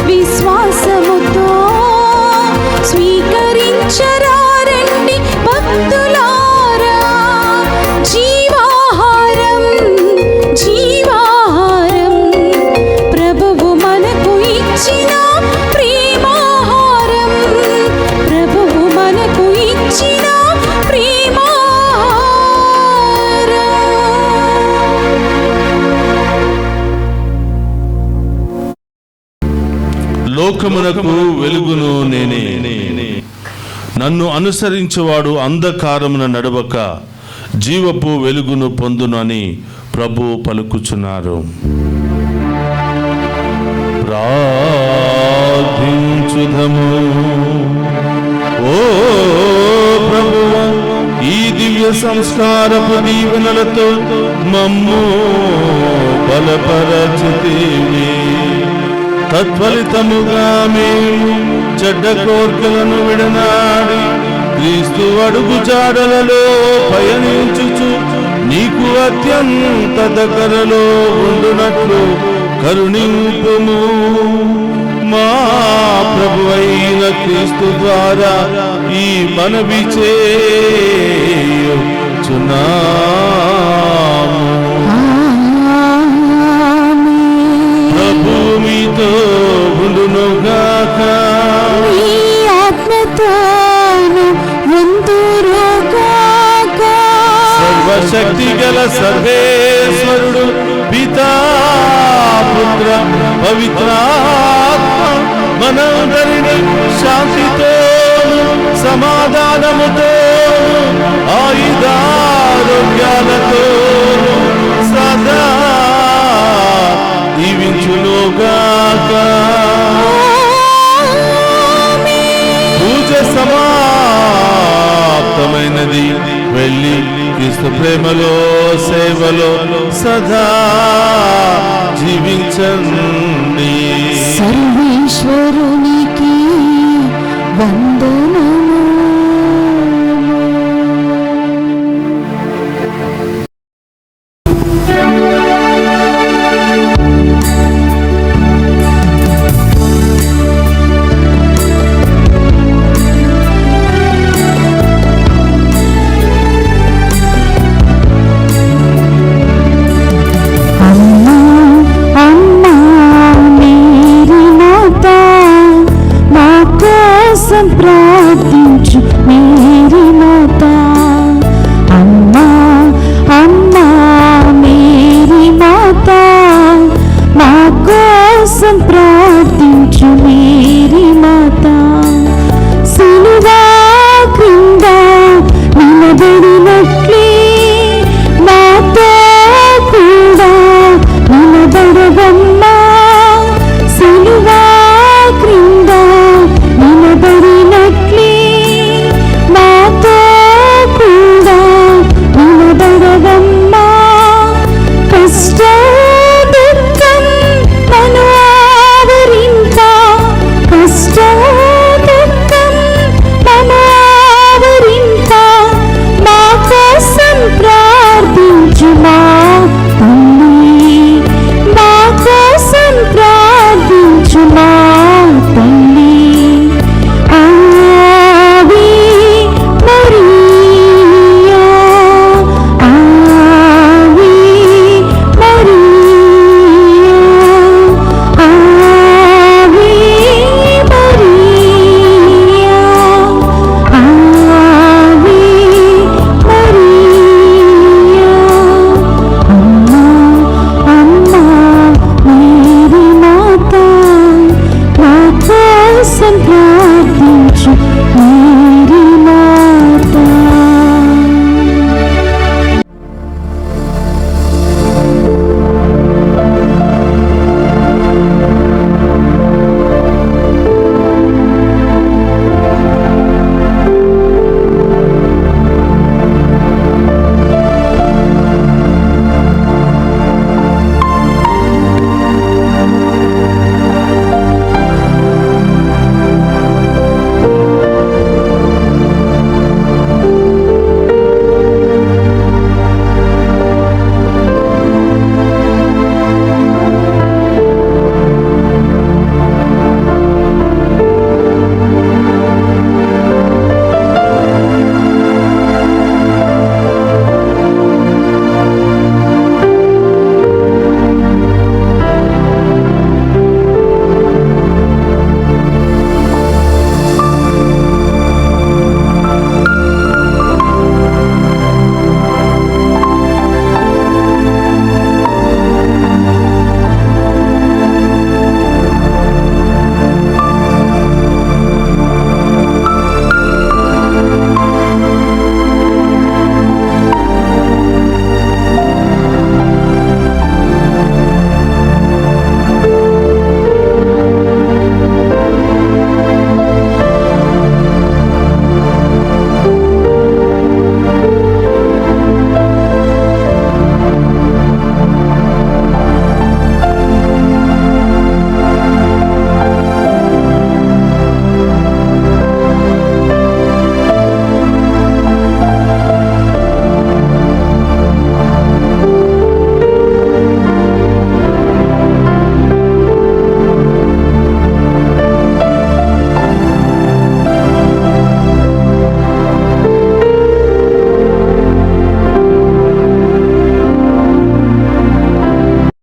విశ్వాసముతో స్వీకరించరారండి భక్తులారా. జీవాహారం, జీవాహారం, ప్రభువు మనకు ఇచ్చిన ప్రేమాహారం. ప్రభువు మనకు ఇచ్చిన ప్రేమాహారం. లోకమునకు వెలుగును నేనే, నన్ను అనుసరించువాడు అంధకారమున నడవక జీవపు వెలుగును పొందునని ప్రభు పలుకుచున్నారు. ప్రార్థించుదము. ఓ ప్రభువా, ఈ దివ్య సంస్కారపు దీవెనలతో మమ్ము బలపరచితివి. తత్ఫలితముగా మేము చెడ్డ కోర్కెలను విడనాడి క్రీస్తు అడుగు జాడలలో పయనించుచు నీకు అత్యంత దగ్గరలో ఉండునట్లు కరుణింపుము. మా ప్రభువైన క్రీస్తు ద్వారా ఈ మనవి చేయుచున్నాము. ప్రభు మీతో ఉండునుగాక. ఈ ఆత్మతోను ఉందురుగాక. సర్వశక్తి గల సర్వేశ్వరుడు పితా పుత్ర పవిత్రాత్మ మనందరినీ శాంతితో సమాధానముతో ఆయుధారోగ్యాలతో సదా దీవించునుగాక. పూజ సమాప్తమైనది. వెళ్ళి క్రీస్తు ప్రేమలో సేవలో సదా జీవించండి. సర్వేశ్వరుని